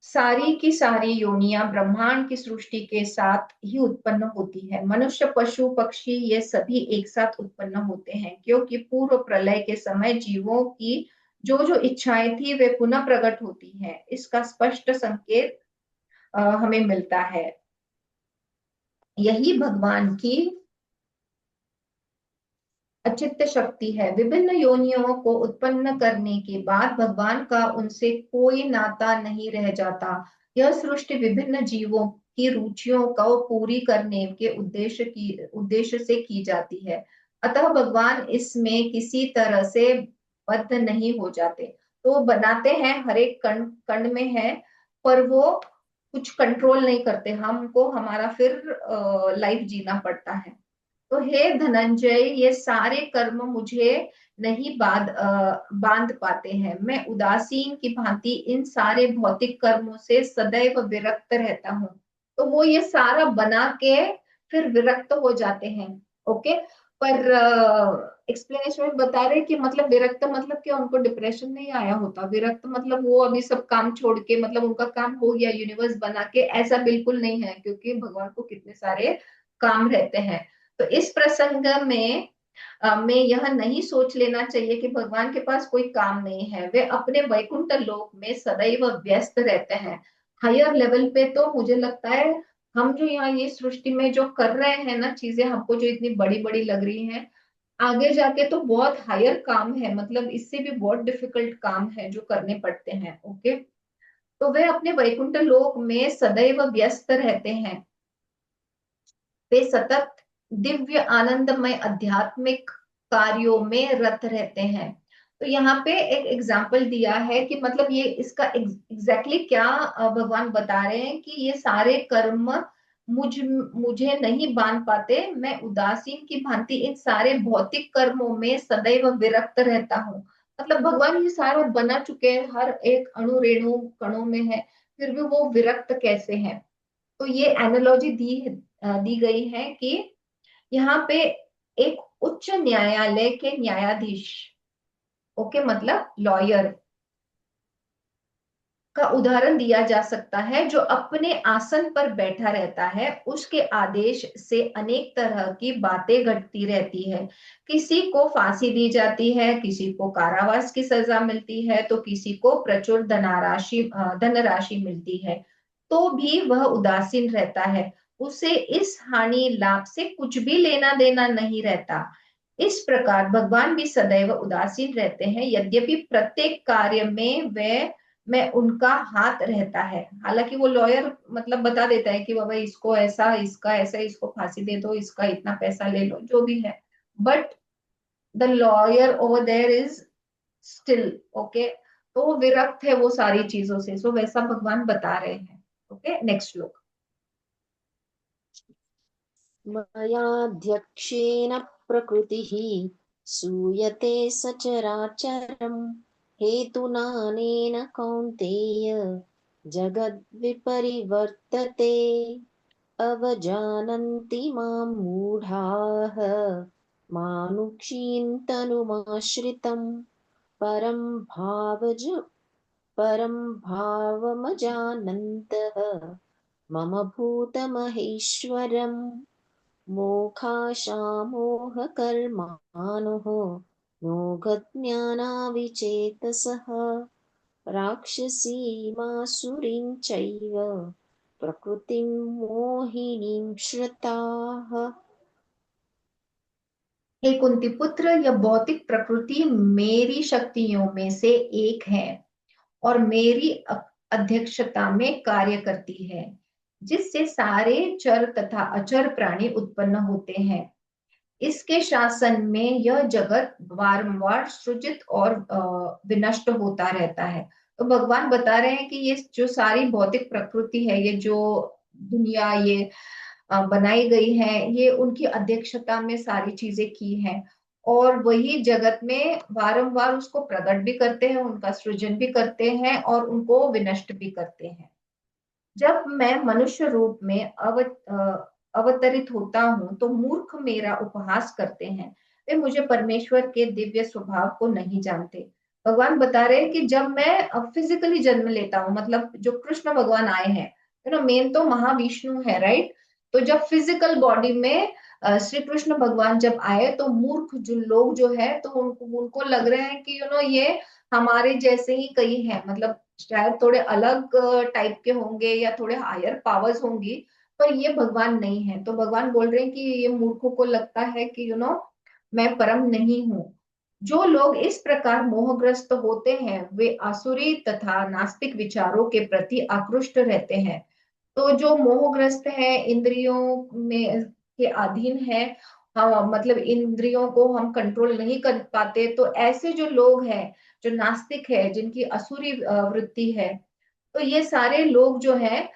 सारी की सारी योनियां ब्रह्मांड की सृष्टि के साथ ही उत्पन्न होती है। मनुष्य, पशु, पक्षी ये सभी एक साथ उत्पन्न होते हैं, क्योंकि पूर्व प्रलय के समय जीवों की जो जो इच्छाएं थी वे पुनः प्रकट होती हैं। इसका स्पष्ट संकेत हमें मिलता है। यही भगवान की अचित्त शक्ति है। विभिन्न योनियों को उत्पन्न करने के बाद भगवान का उनसे कोई नाता नहीं रह जाता। यह सृष्टि विभिन्न जीवों की रुचियों को पूरी करने के उद्देश्य से की जाती है। अतः भगवान इसमें किसी तरह से बद्ध नहीं हो जाते। तो वो बनाते हैं, हर एक कण कण में है, पर वो कुछ कंट्रोल नहीं करते। हमको हमारा फिर लाइफ जीना पड़ता है। तो हे धनंजय, ये सारे कर्म मुझे नहीं बांध पाते हैं। मैं उदासीन की भांति इन सारे भौतिक कर्मों से सदैव विरक्त रहता हूँ। तो वो ये सारा बना के फिर विरक्त हो जाते हैं। ओके, पर एक्सप्लेनेशन में बता रहे कि मतलब विरक्त मतलब क्या, उनको डिप्रेशन नहीं आया होता। विरक्त मतलब वो अभी सब काम छोड़ के, मतलब उनका काम हो गया यूनिवर्स बना के, ऐसा बिल्कुल नहीं है, क्योंकि भगवान को कितने सारे काम रहते हैं। तो इस प्रसंग में यह नहीं सोच लेना चाहिए कि भगवान के पास कोई काम नहीं है। वे अपने वैकुंठ लोक में सदैव व्यस्त रहते हैं। हायर लेवल पे तो मुझे लगता है हम जो यहाँ ये सृष्टि में जो कर रहे हैं ना चीजें, हमको जो इतनी बड़ी बड़ी लग रही हैं, आगे जाके तो बहुत हायर काम है, मतलब इससे भी बहुत डिफिकल्ट काम है जो करने पड़ते हैं। ओके, तो वे अपने वैकुंठ लोक में सदैव व्यस्त रहते हैं। वे सतत दिव्य आनंदमय आध्यात्मिक कार्यों में रत रहते हैं। तो यहाँ पे एक एग्जाम्पल दिया है कि मतलब ये इसका एग्जैक्टली क्या भगवान बता रहे हैं कि ये सारे कर्म मुझे नहीं बांध पाते। मैं उदासीन की भांति इन सारे भौतिक कर्मों में सदैव विरक्त रहता हूँ। मतलब भगवान ये सारा बना चुके हैं, हर एक अणु रेणु कणों में है, फिर भी वो विरक्त कैसे हैं? तो ये एनालॉजी दी गई है कि यहाँ पे एक उच्च न्यायालय के न्यायाधीश, ओके, मतलब लॉयर का उदाहरण दिया जा सकता है, जो अपने आसन पर बैठा रहता है। उसके आदेश से अनेक तरह की बातें घटती रहती है। किसी को फांसी दी जाती है, किसी को कारावास की सजा मिलती है, तो किसी को प्रचुर धनराशि मिलती है। तो भी वह उदासीन रहता है। उसे इस हानि लाभ से कुछ भी लेना देना नहीं रहता। इस प्रकार भगवान भी सदैव उदासीन रहते हैं, यद्यपि प्रत्येक कार्य में वे में उनका हाथ रहता है। हालांकि वो लॉयर मतलब बता देता है कि बाबा इसको ऐसा, इसका ऐसा, इसको फांसी दे दो, इसका इतना पैसा ले लो, जो भी है, but the lawyer over there is still okay. तो वो विरक्त है वो सारी चीजों से। सो वैसा भगवान बता रहे हैं। ओके, नेक्स्ट श्लोक। मयाध्यक्षेण प्रकृतिः सूयते सचराचरम् हेतुनानेन कौन्तेय जगद्विपरिवर्तते अवजानन्ति मां मूढाः मानुषीं तनुमाश्रितं परं परं भावमजानन्तः मम भूतमहेश्वरम् मोक्षामोहकर्माणुः योगज्ञानाविचेतसः राक्षसीमासुरीं चैव प्रकृतिं मोहिनीं श्रुताः। हे कुंती पुत्र, यह भौतिक प्रकृति मेरी शक्तियों में से एक है और मेरी अध्यक्षता में कार्य करती है, जिससे सारे चर तथा अचर प्राणी उत्पन्न होते हैं। इसके शासन में यह जगत बारंबार सृजित और विनष्ट होता रहता है। तो भगवान बता रहे हैं कि ये जो सारी भौतिक प्रकृति है, ये जो दुनिया ये बनाई गई है, ये उनकी अध्यक्षता में सारी चीजें की हैं, और वही जगत में बारंबार उसको प्रकट भी करते हैं, उनका सृजन भी करते हैं और उनको विनष्ट भी करते हैं। जब मैं मनुष्य रूप में अवतरित होता हूँ तो मूर्ख मेरा उपहास करते हैं, वे मुझे परमेश्वर के दिव्य स्वभाव को नहीं जानते। भगवान बता रहे हैं कि जब मैं फिजिकली जन्म लेता हूँ, मतलब जो कृष्ण भगवान आए हैं, मेन तो महाविष्णु है, राइट। तो जब फिजिकल बॉडी में श्री कृष्ण भगवान जब आए तो मूर्ख जो लोग जो है, तो उनको उनको लग रहे हैं कि ये हमारे जैसे ही कई हैं, मतलब शायद थोड़े अलग टाइप के होंगे या थोड़े हायर पावर्स होंगी, पर ये भगवान नहीं है। तो भगवान बोल रहे हैं कि ये मूर्खों को लगता है कि मैं परम नहीं हूँ। जो लोग इस प्रकार मोहग्रस्त होते हैं वे आसुरी तथा नास्तिक विचारों के प्रति आकृष्ट रहते हैं। तो जो मोहग्रस्त है, इंद्रियों में के अधीन है, हाँ, मतलब इंद्रियों को हम कंट्रोल नहीं कर पाते, तो ऐसे जो लोग हैं, जो नास्तिक है, जिनकी असुरी वृत्ति है, तो ये सारे लोग जो है,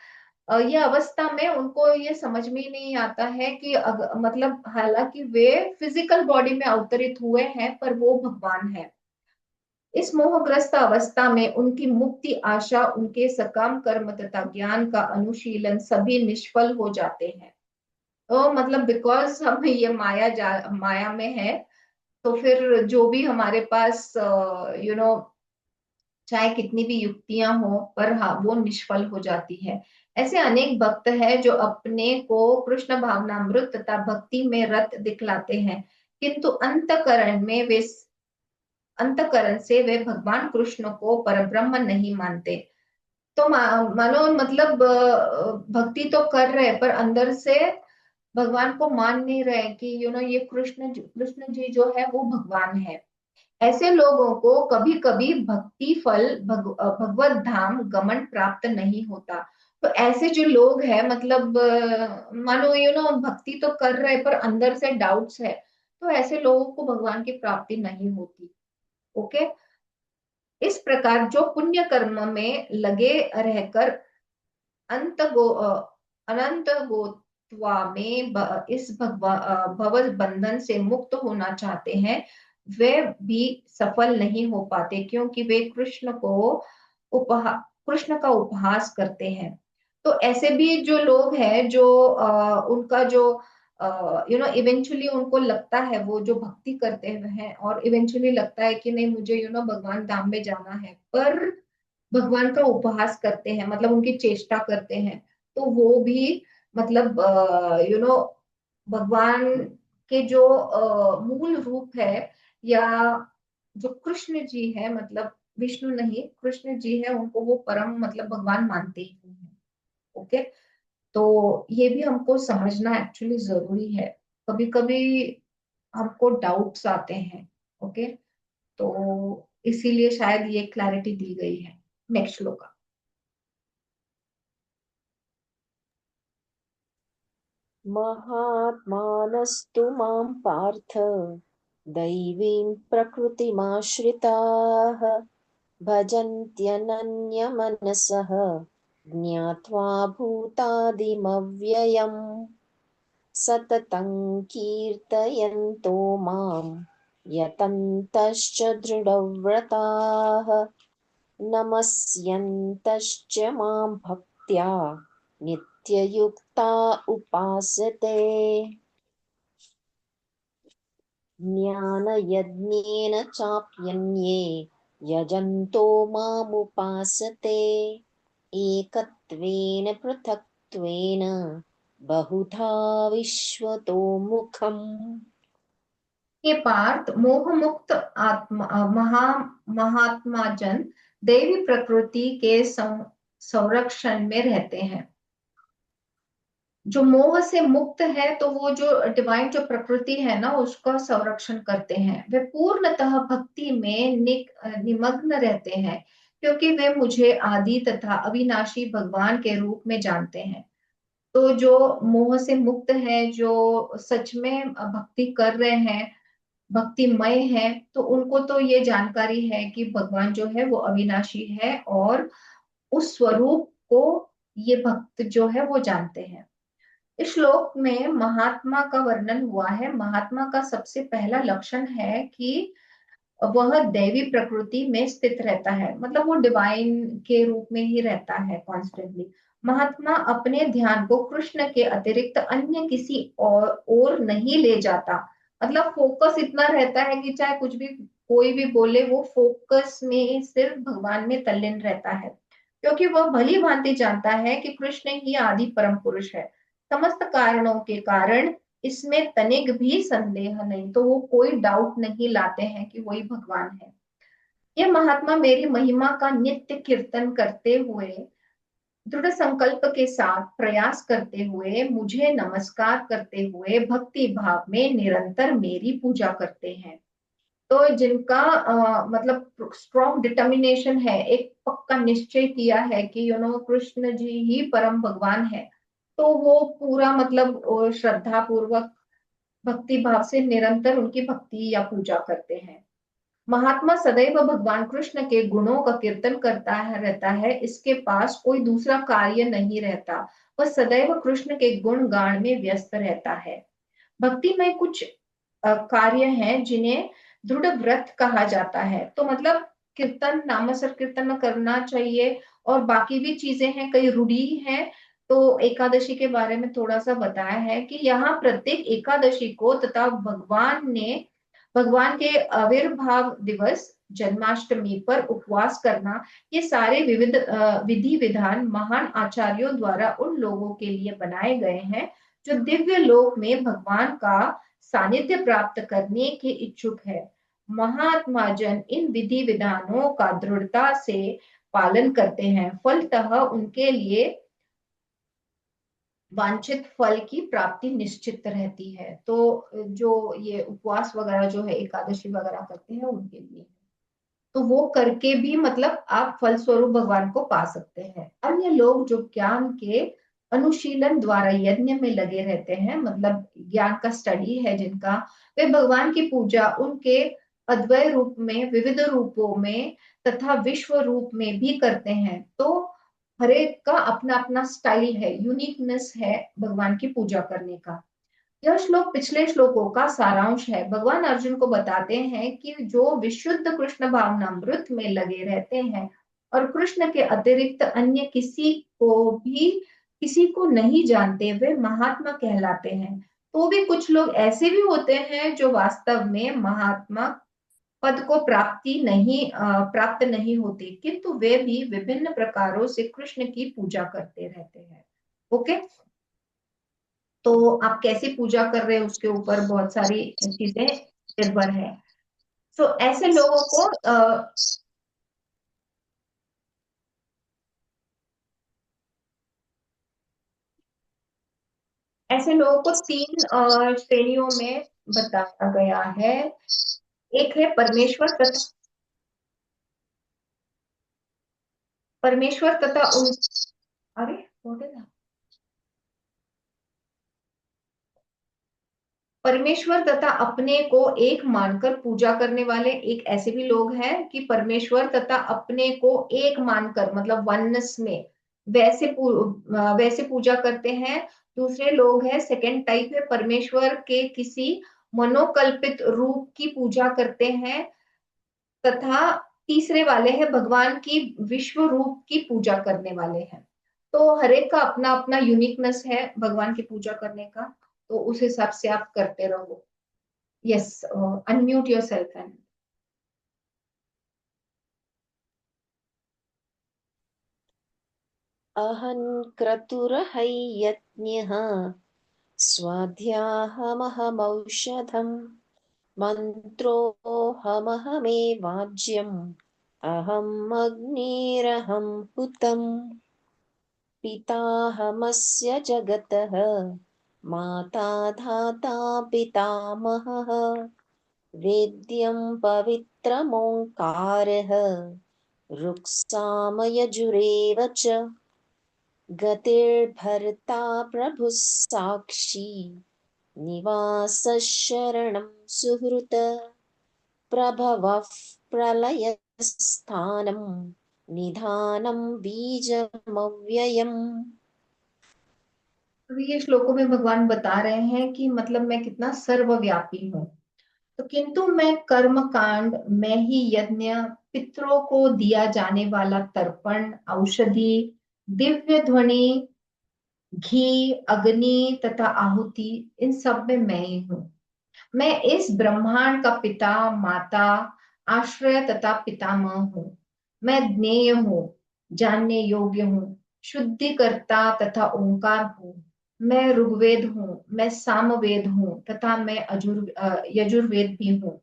ये अवस्था में उनको ये समझ में ही नहीं आता है कि मतलब हालांकि वे फिजिकल बॉडी में अवतरित हुए हैं, पर वो भगवान है। इस मोहग्रस्त अवस्था में उनकी मुक्ति आशा, उनके सकाम कर्म तथा ज्ञान का अनुशीलन सभी निष्फल हो जाते हैं। तो मतलब बिकॉज हम ये माया में है, तो फिर जो भी हमारे पास चाहे कितनी भी युक्तियां हो, पर हाँ, वो निष्फल हो जाती है। ऐसे अनेक भक्त है जो अपने को कृष्ण भावनामृत तथा भक्ति में रत दिखलाते हैं, किंतु अंतकरण से वे भगवान कृष्ण को परब्रह्म नहीं मानते। तो मानो मतलब भक्ति तो कर रहे पर अंदर से भगवान को मान नहीं रहे कि ये कृष्ण जी जो है वो भगवान है। ऐसे लोगों को कभी कभी भक्ति फल भगवत धाम गमन प्राप्त नहीं होता। तो ऐसे जो लोग हैं, मतलब मानो भक्ति तो कर रहे पर अंदर से डाउट्स है, तो ऐसे लोगों को भगवान की प्राप्ति नहीं होती। ओके। इस प्रकार जो पुण्य कर्म में लगे रहकर अंत गो अनंत गोत्वा में इस भव बंधन से मुक्त होना चाहते हैं, वे भी सफल नहीं हो पाते, क्योंकि वे उपहा कृष्ण का उपहास करते हैं। तो ऐसे भी जो लोग हैं, जो उनका जो इवेंचुअली उनको लगता है, वो जो भक्ति करते हुए हैं और इवेंचुअली लगता है कि नहीं, मुझे भगवान धाम में जाना है, पर भगवान का उपहास करते हैं, मतलब उनकी चेष्टा करते हैं, तो वो भी मतलब भगवान के जो मूल रूप है, या जो कृष्ण जी है, मतलब विष्णु नहीं, कृष्ण जी है, उनको वो परम मतलब भगवान मानते ही नहीं है। ओके। तो ये भी हमको समझना एक्चुअली जरूरी है। कभी कभी हमको डाउट्स आते हैं। ओके। तो इसीलिए शायद ये क्लैरिटी दी गई है। नेक्स्ट श्लोक। महात्मानस्तु मां पार्थ दैवीं प्रकृतिमाश्रिताः भजन्त्यनन्यमनसः ज्ञात्वा भूतादिमव्ययम् सततं कीर्तयन्तो मां यतन्तश्च दृढव्रताः नमस्यन्तश्च मां भक्त्या नित्ययुक्ता उपासते ज्ञानयज्ञेन चाप्यन्ये यजन्तो मामुपासते एकत्वेन पृथक्त्वेन बहुधा विश्वतो मुखम्। ये पार्थ मोह मुक्त महात्मा जन देवी प्रकृति के संरक्षण में रहते हैं। जो मोह से मुक्त है तो वो जो डिवाइन जो प्रकृति है ना उसका संरक्षण करते हैं। वे पूर्णतः भक्ति में निमग्न रहते हैं क्योंकि वे मुझे आदि तथा अविनाशी भगवान के रूप में जानते हैं। तो जो मोह से मुक्त है, जो सच में भक्ति कर रहे हैं, भक्तिमय है, तो उनको तो ये जानकारी है कि भगवान जो है वो अविनाशी है और उस स्वरूप को ये भक्त जो है वो जानते हैं। इस श्लोक में महात्मा का वर्णन हुआ है। महात्मा का सबसे पहला लक्षण है कि वह दैवी प्रकृति में स्थित रहता है, मतलब वो डिवाइन के रूप में ही रहता है कॉन्स्टेंटली। महात्मा अपने ध्यान को कृष्ण के अतिरिक्त अन्य किसी और नहीं ले जाता। मतलब फोकस इतना रहता है कि चाहे कुछ भी कोई भी बोले, वो फोकस में सिर्फ भगवान में तल्लीन रहता है, क्योंकि वह भली भांति जानता है कि कृष्ण ही आदि परम पुरुष है। समस्त कारणों के कारण इसमें तनिक भी संदेह नहीं, तो वो कोई डाउट नहीं लाते हैं कि वही भगवान है। ये महात्मा मेरी महिमा का नित्य कीर्तन करते हुए, दृढ़ संकल्प के साथ प्रयास करते हुए, मुझे नमस्कार करते हुए भक्ति भाव में निरंतर मेरी पूजा करते हैं। तो जिनका मतलब स्ट्रॉन्ग डिटर्मिनेशन है, एक पक्का निश्चय किया है कि कृष्ण जी ही परम भगवान है, तो वो पूरा मतलब श्रद्धा पूर्वक भक्ति भाव से निरंतर उनकी भक्ति या पूजा करते हैं। महात्मा सदैव भगवान कृष्ण के गुणों का कीर्तन करता है रहता है, इसके पास कोई दूसरा कार्य नहीं रहता। वह सदैव कृष्ण के गुण गान में व्यस्त रहता है। भक्ति में कुछ कार्य हैं जिन्हें दृढ़ व्रत कहा जाता है। तो मतलब कीर्तन, नाम कीर्तन करना चाहिए, और बाकी भी चीजें हैं, कई रूढ़ी हैं। तो एकादशी के बारे में थोड़ा सा बताया है कि यहाँ प्रत्येक एकादशी को तथा भगवान के आविर्भाव दिवस जन्माष्टमी पर उपवास करना, ये सारे विविध विधि विधान महान आचार्यों द्वारा उन लोगों के लिए बनाए गए हैं जो दिव्य लोक में भगवान का सानिध्य प्राप्त करने के इच्छुक है। महात्मा जन इन विधि विधानों का दृढ़ता से पालन करते हैं, फलतः उनके लिए वांछित फल की प्राप्ति निश्चित रहती है। तो जो ये उपवास वगैरह जो है, एकादशी वगैरह करते हैं उनके लिए, तो वो करके भी मतलब आप फल स्वरूप भगवान को पा सकते हैं। अन्य लोग जो ज्ञान के अनुशीलन द्वारा यज्ञ में लगे रहते हैं, मतलब ज्ञान का स्टडी है जिनका, वे भगवान की पूजा उनके अद्वय रूप में, विविध रूपों में तथा विश्व रूप में भी करते हैं। तो हर एक का अपना अपना स्टाइल है, यूनिकनेस है भगवान की पूजा करने का। यह श्लोक पिछले श्लोकों का सारांश है। भगवान अर्जुन को बताते हैं कि जो विशुद्ध कृष्ण भावनामृत में लगे रहते हैं और कृष्ण के अतिरिक्त अन्य किसी को नहीं जानते, वे महात्मा कहलाते हैं। तो भी कुछ लोग ऐसे भी होते हैं जो वास्तव में महात्मा पद को प्राप्त नहीं होते, किंतु वे भी विभिन्न प्रकारों से कृष्ण की पूजा करते रहते हैं। ओके, तो आप कैसे पूजा कर रहे हैं उसके ऊपर बहुत सारी चीजें निर्भर है। तो ऐसे लोगों को तीन श्रेणियों में बताया गया है। एक है परमेश्वर तथा उन अरे what is that? परमेश्वर तथा अपने को एक मानकर पूजा करने वाले। एक ऐसे भी लोग हैं कि परमेश्वर तथा अपने को एक मानकर, मतलब वननेस में वैसे पूजा करते हैं। दूसरे लोग हैं, सेकंड टाइप है, परमेश्वर के किसी मनोकल्पित रूप की पूजा करते हैं। तथा तीसरे वाले हैं भगवान की विश्व रूप की पूजा करने वाले हैं। तो हर एक का अपना अपना यूनिकनेस है भगवान की पूजा करने का, तो उस हिसाब से आप करते रहो। यस, अनम्यूट योरसेल्फ एंड अहं क्रतुरहैयज्ञः स्वाध्याहमहमौषधम् मन्त्रोऽहमहमेवाज्यम् अहम् अग्निरहं हुतम्। पिताहमस्य जगतः माता धाता पितामहः वेद्यं पवित्रमोङ्कारः ऋक्सामयजुरेव च गतिर्भर्ता प्रभुः साक्षी निवासः शरणं सुहृत् प्रभवः प्रलयस्थानं निधानं बीजमव्ययम्। तो ये श्लोकों में भगवान बता रहे हैं कि मतलब मैं कितना सर्वव्यापी हूँ। तो किंतु मैं कर्म कांड, मैं ही यज्ञ, पितरों को दिया जाने वाला तर्पण, औषधि, दिव्य ध्वनि, घी, अग्नि तथा आहुति, इन सब में मैं ही हूँ। मैं इस ब्रह्मांड का पिता, माता, आश्रय तथा पितामह हूँ। मैं ज्ञेय हूँ, जानने योग्य हूँ, शुद्धिकर्ता तथा ओंकार हूँ। मैं ऋग्वेद हूँ, मैं सामवेद हूँ तथा मैं यजुर्वेद भी हूँ।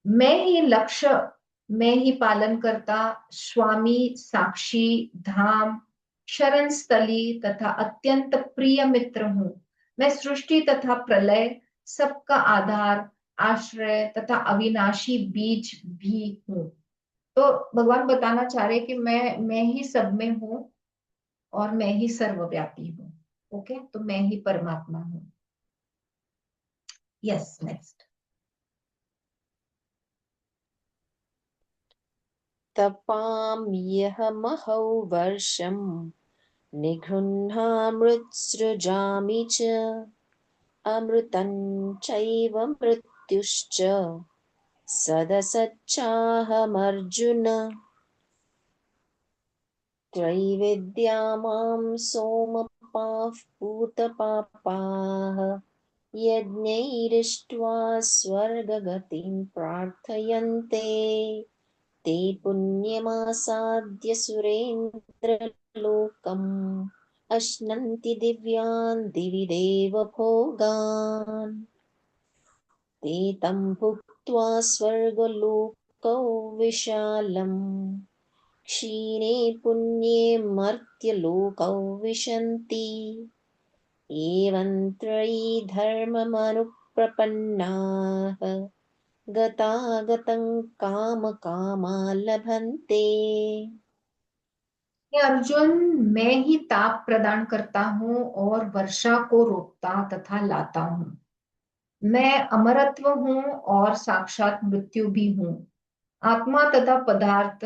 मैं ही लक्ष्य, मैं ही पालन करता, स्वामी, साक्षी, धाम, शरण स्थली तथा अत्यंत प्रिय मित्र हूँ। मैं सृष्टि तथा प्रलय, सबका आधार, आश्रय तथा अविनाशी बीज भी हूँ। तो भगवान बताना चाह रहे कि मैं ही सब में हूँ और मैं ही सर्वव्यापी हूँ। ओके, तो मैं ही परमात्मा हूँ। Yes, next. तपाम्यहमहौ वर्षं निगृह्णामृत्सृजामि च अमृतं चैव मृत्युश्च सदसच्चाहमर्जुन त्रैविद्या मां सोमपाः पूतपापाः यज्ञैरिष्ट्वा स्वर्गगतिं प्रार्थयन्ते ते पुण्यमासाद्य सुरेन्द्रलोकम् अश्नन्ति दिव्यान् दिवि देवभोगान् ते तं भुक्त्वा स्वर्गलोकौ विशालम् क्षीणे पुण्ये मर्त्यलोकौ विशन्ति एवं त्रयी धर्ममनुप्रपन्नाः गतागतं कामकामा लभन्ते। हे अर्जुन, मैं ही ताप प्रदान करता हूँ और वर्षा को रोकता तथा लाता हूँ। मैं अमरत्व हूँ और साक्षात मृत्यु भी हूँ। आत्मा तथा पदार्थ,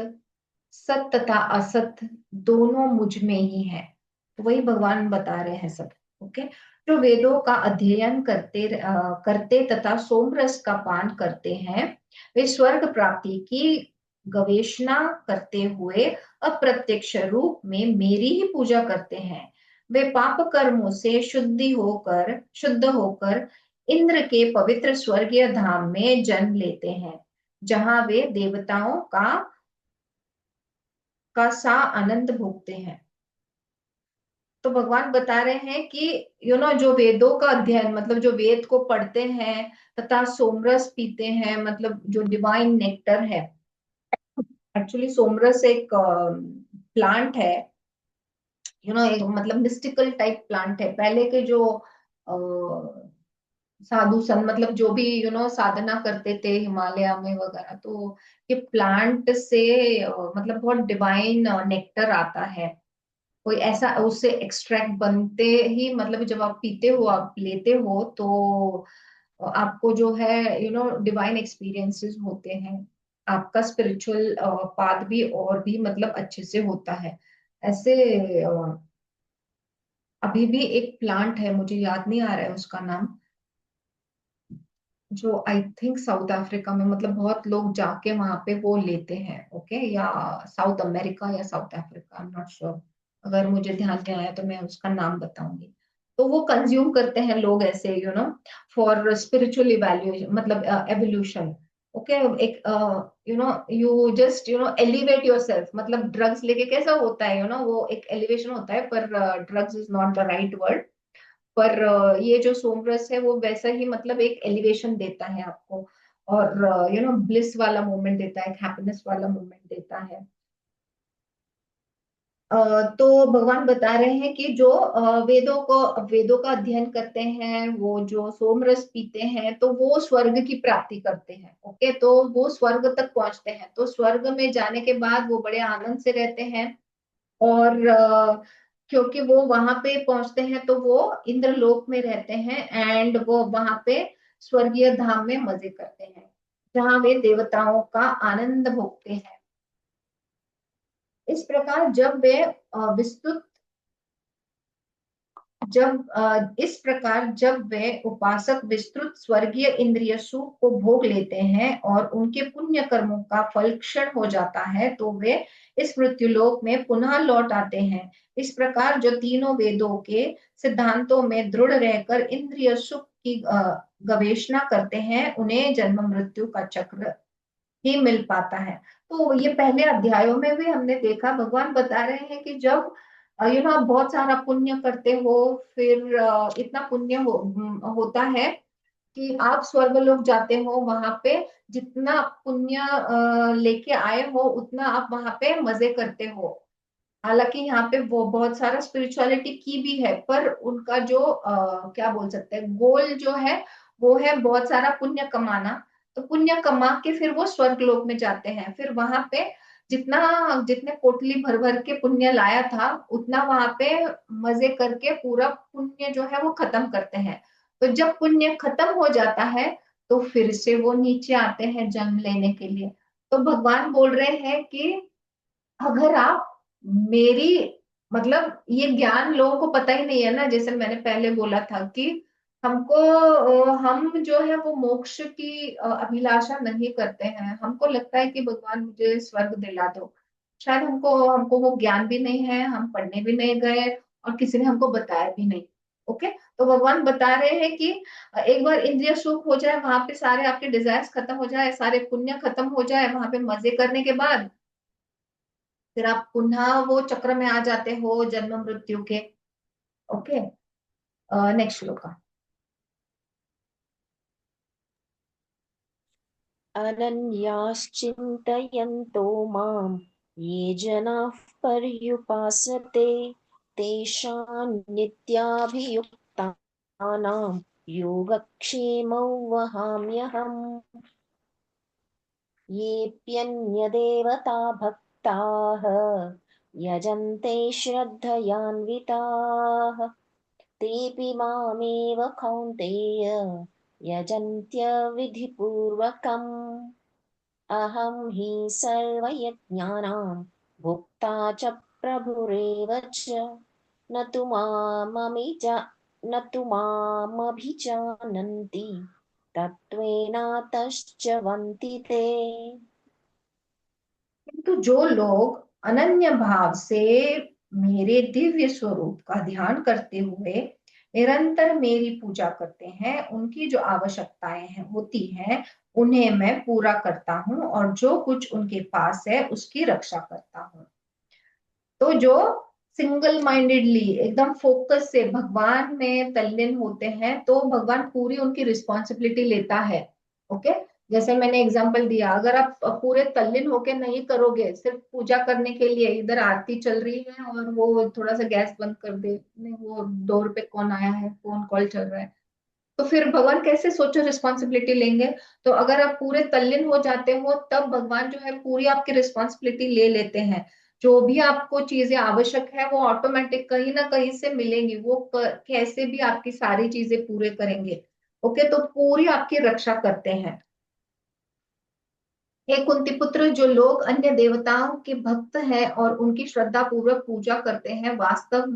सत तथा असत, दोनों मुझ में ही है। तो वही भगवान बता रहे हैं सब। ओके, जो वेदों का अध्ययन करते तथा सोमरस का पान करते हैं, वे स्वर्ग प्राप्ति की गवेषणा करते हुए अप्रत्यक्ष रूप में मेरी ही पूजा करते हैं। वे पाप कर्मों से शुद्ध होकर इंद्र के पवित्र स्वर्गीय धाम में जन्म लेते हैं, जहां वे देवताओं का सा आनंद भोगते हैं। तो भगवान बता रहे हैं कि जो वेदों का अध्ययन, मतलब जो वेद को पढ़ते हैं तथा सोमरस पीते हैं, मतलब जो डिवाइन नेक्टर है। एक्चुअली सोमरस एक प्लांट है, एक मतलब मिस्टिकल टाइप प्लांट है। पहले के जो साधु संत, मतलब जो भी साधना करते थे हिमालय में वगैरह, तो ये प्लांट से मतलब बहुत डिवाइन नेक्टर आता है। कोई ऐसा उससे एक्सट्रैक्ट बनते ही, मतलब जब आप पीते हो, आप लेते हो, तो आपको जो है डिवाइन एक्सपीरियंसेस होते हैं। आपका स्पिरिचुअल पाथ भी और भी मतलब अच्छे से होता है। ऐसे अभी भी एक प्लांट है, मुझे याद नहीं आ रहा है उसका नाम, जो आई थिंक साउथ अफ्रीका में, मतलब बहुत लोग जाके वहां पे वो लेते हैं। ओके, या साउथ अमेरिका या south Africa, I am not sure. अगर मुझे ध्यान में आया तो मैं उसका नाम बताऊंगी। तो वो कंज्यूम करते हैं लोग ऐसे, फॉर स्पिरिचुअल इवैल्यूएशन, मतलब एवोल्यूशन। ओके, एक यू जस्ट एलिवेट योरसेल्फ, मतलब ड्रग्स लेके कैसा होता है, वो एक एलिवेशन होता है, पर drugs is not the right word. पर ये जो सोमरस है वो वैसा ही, मतलब एक एलिवेशन देता है आपको, और ब्लिस वाला मोमेंट देता है, एक हैप्पीनेस वाला मोमेंट देता है। तो भगवान बता रहे हैं कि जो वेदों का अध्ययन करते हैं, वो जो सोमरस पीते हैं, तो वो स्वर्ग की प्राप्ति करते हैं। ओके, तो वो स्वर्ग तक पहुंचते हैं। तो स्वर्ग में जाने के बाद वो बड़े आनंद से रहते हैं। और क्योंकि वो वहां पे पहुंचते हैं तो वो इंद्रलोक में रहते हैं, एंड वो वहां पे स्वर्गीय धाम में मजे करते हैं, जहाँ वे देवताओं का आनंद भोगते हैं। इस प्रकार जब वे विस्तृत इस प्रकार जब वे उपासक विस्तृत स्वर्गीय इंद्रिय सुख को भोग लेते हैं और उनके पुण्य कर्मों का फल क्षण हो जाता है, तो वे इस मृत्युलोक में पुनः लौट आते हैं। इस प्रकार जो तीनों वेदों के सिद्धांतों में दृढ़ रहकर इंद्रिय सुख की गवेषणा करते हैं, उन्हें जन्म मृत्यु का चक्र ही मिल पाता है। तो ये पहले अध्यायों में भी हमने देखा, भगवान बता रहे हैं कि जब आप बहुत सारा पुण्य करते हो, फिर इतना पुण्य होता है कि आप स्वर्ग लोग जाते हो। वहां पे जितना पुण्य लेके आए हो, उतना आप वहां पे मजे करते हो। हालांकि यहाँ पे वो बहुत सारा स्पिरिचुअलिटी की भी है, पर उनका जो क्या बोल सकते हैं, गोल जो है वो है बहुत सारा पुण्य कमाना। तो पुण्य कमा के फिर वो स्वर्ग लोक में जाते हैं। फिर वहां पे जितना जितने पोटली भर भर के पुण्य लाया था, उतना वहां पे मजे करके पूरा पुण्य जो है वो खत्म करते हैं। तो जब पुण्य खत्म हो जाता है, तो फिर से वो नीचे आते हैं जन्म लेने के लिए। तो भगवान बोल रहे हैं कि अगर आप मेरी मतलब ये ज्ञान लोगों को पता ही नहीं है ना, जैसे मैंने पहले बोला था कि हमको हम जो है वो मोक्ष की अभिलाषा नहीं करते हैं। हमको लगता है कि भगवान मुझे स्वर्ग दिला दो। शायद हमको हमको वो ज्ञान भी नहीं है, हम पढ़ने भी नहीं गए और किसी ने हमको बताया भी नहीं। ओके, तो भगवान बता रहे हैं कि एक बार इंद्रिय सुख हो जाए, वहां पे सारे आपके डिजायर्स खत्म हो जाए, सारे पुण्य खत्म हो जाए वहां पे मजे करने के बाद, फिर आप पुनः वो चक्र में आ जाते हो जन्म मृत्यु के। Okay, next shloka. अनन्याश्चिन्तयन्तो मां ये जनाः पर्युपासते तेषां नित्याभियुक्तानां योगक्षेमौ वहाम्यहम्। येऽप्यन्यदेवता भक्ताः यजन्ते श्रद्धयान्विताः तेऽपि मामेव कौन्तेय यजन्त्यविधिपूर्वकम्। अहं हि सर्वयज्ञानां भोक्ता च प्रभुरेव च न तु न तु मामभिजानन्ति तत्त्वेनातश्च ते। किंतु जो लोग अनन्य भाव से मेरे दिव्य स्वरूप का ध्यान करते हुए निरंतर मेरी पूजा करते हैं, उनकी जो आवश्यकताएं हैं होती हैं, उन्हें मैं पूरा करता हूँ, और जो कुछ उनके पास है उसकी रक्षा करता हूँ। तो जो सिंगल माइंडेडली एकदम फोकस से भगवान में तल्लीन होते हैं, तो भगवान पूरी उनकी रिस्पॉन्सिबिलिटी लेता है। ओके, जैसे मैंने एग्जांपल दिया, अगर आप पूरे तल्लीन होके नहीं करोगे, सिर्फ पूजा करने के लिए, इधर आरती चल रही है और वो थोड़ा सा गैस बंद कर दे, नहीं वो डोर पे कौन आया है, फोन कॉल चल रहा है, तो फिर भगवान कैसे सोचो रिस्पॉन्सिबिलिटी लेंगे। तो अगर आप पूरे तल्लीन हो जाते हो, तब भगवान जो है पूरी आपकी रिस्पॉन्सिबिलिटी ले लेते हैं। जो भी आपको चीजें आवश्यक है वो ऑटोमेटिक कहीं ना कहीं से मिलेंगी, वो कैसे भी आपकी सारी चीजें पूरे करेंगे। ओके, तो पूरी आपकी रक्षा करते हैं। हे कुंती पुत्र, जो लोग अन्य देवताओं के भक्त हैं और उनकी श्रद्धा पूर्वक पूजा करते हैं, वास्तव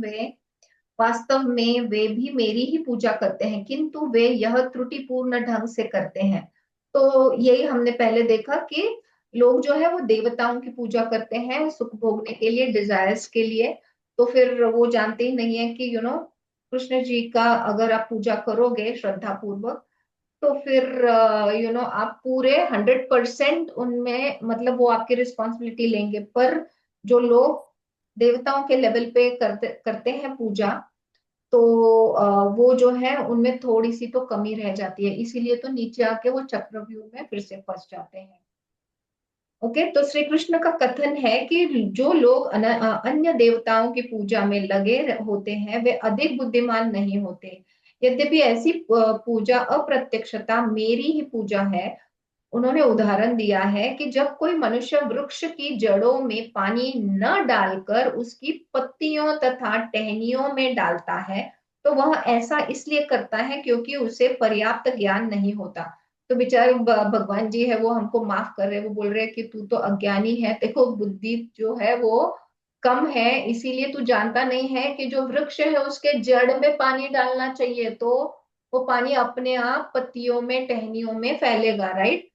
में वे भी मेरी ही पूजा करते हैं, किंतु वे यह त्रुटिपूर्ण ढंग से करते हैं। तो यही हमने पहले देखा कि लोग जो है वो देवताओं की पूजा करते हैं सुख भोगने के लिए, डिजायर्स के लिए। तो फिर वो जानते ही नहीं है कि कृष्ण जी का अगर आप पूजा करोगे श्रद्धा पूर्वक, तो फिर आप पूरे 100% उनमें, मतलब वो आपकी रिस्पॉन्सिबिलिटी लेंगे। पर जो लोग देवताओं के लेवल पे करते करते हैं पूजा, तो वो जो है उनमें थोड़ी सी तो कमी रह जाती है, इसीलिए तो नीचे आके वो चक्रव्यूह में फिर से फंस जाते हैं। ओके, तो श्री कृष्ण का कथन है कि जो लोग अन्य देवताओं की पूजा में लगे होते हैं वे अधिक बुद्धिमान नहीं होते। यद्यपि ऐसी पूजा अप्रत्यक्षता मेरी ही पूजा है। उन्होंने उदाहरण दिया है कि जब कोई मनुष्य वृक्ष की जड़ों में पानी न डालकर उसकी पत्तियों तथा टहनियों में डालता है, तो वह ऐसा इसलिए करता है क्योंकि उसे पर्याप्त ज्ञान नहीं होता। तो बेचारे भगवान जी है वो हमको माफ कर रहे हैं, वो बोल रहे हैं कि तू तो अज्ञानी है, देखो बुद्धि जो है वो कम है, इसीलिए तू जानता नहीं है कि जो वृक्ष है उसके जड़ में पानी डालना चाहिए, तो वो पानी अपने आप पत्तियों में टहनियों में फैलेगा, राइट।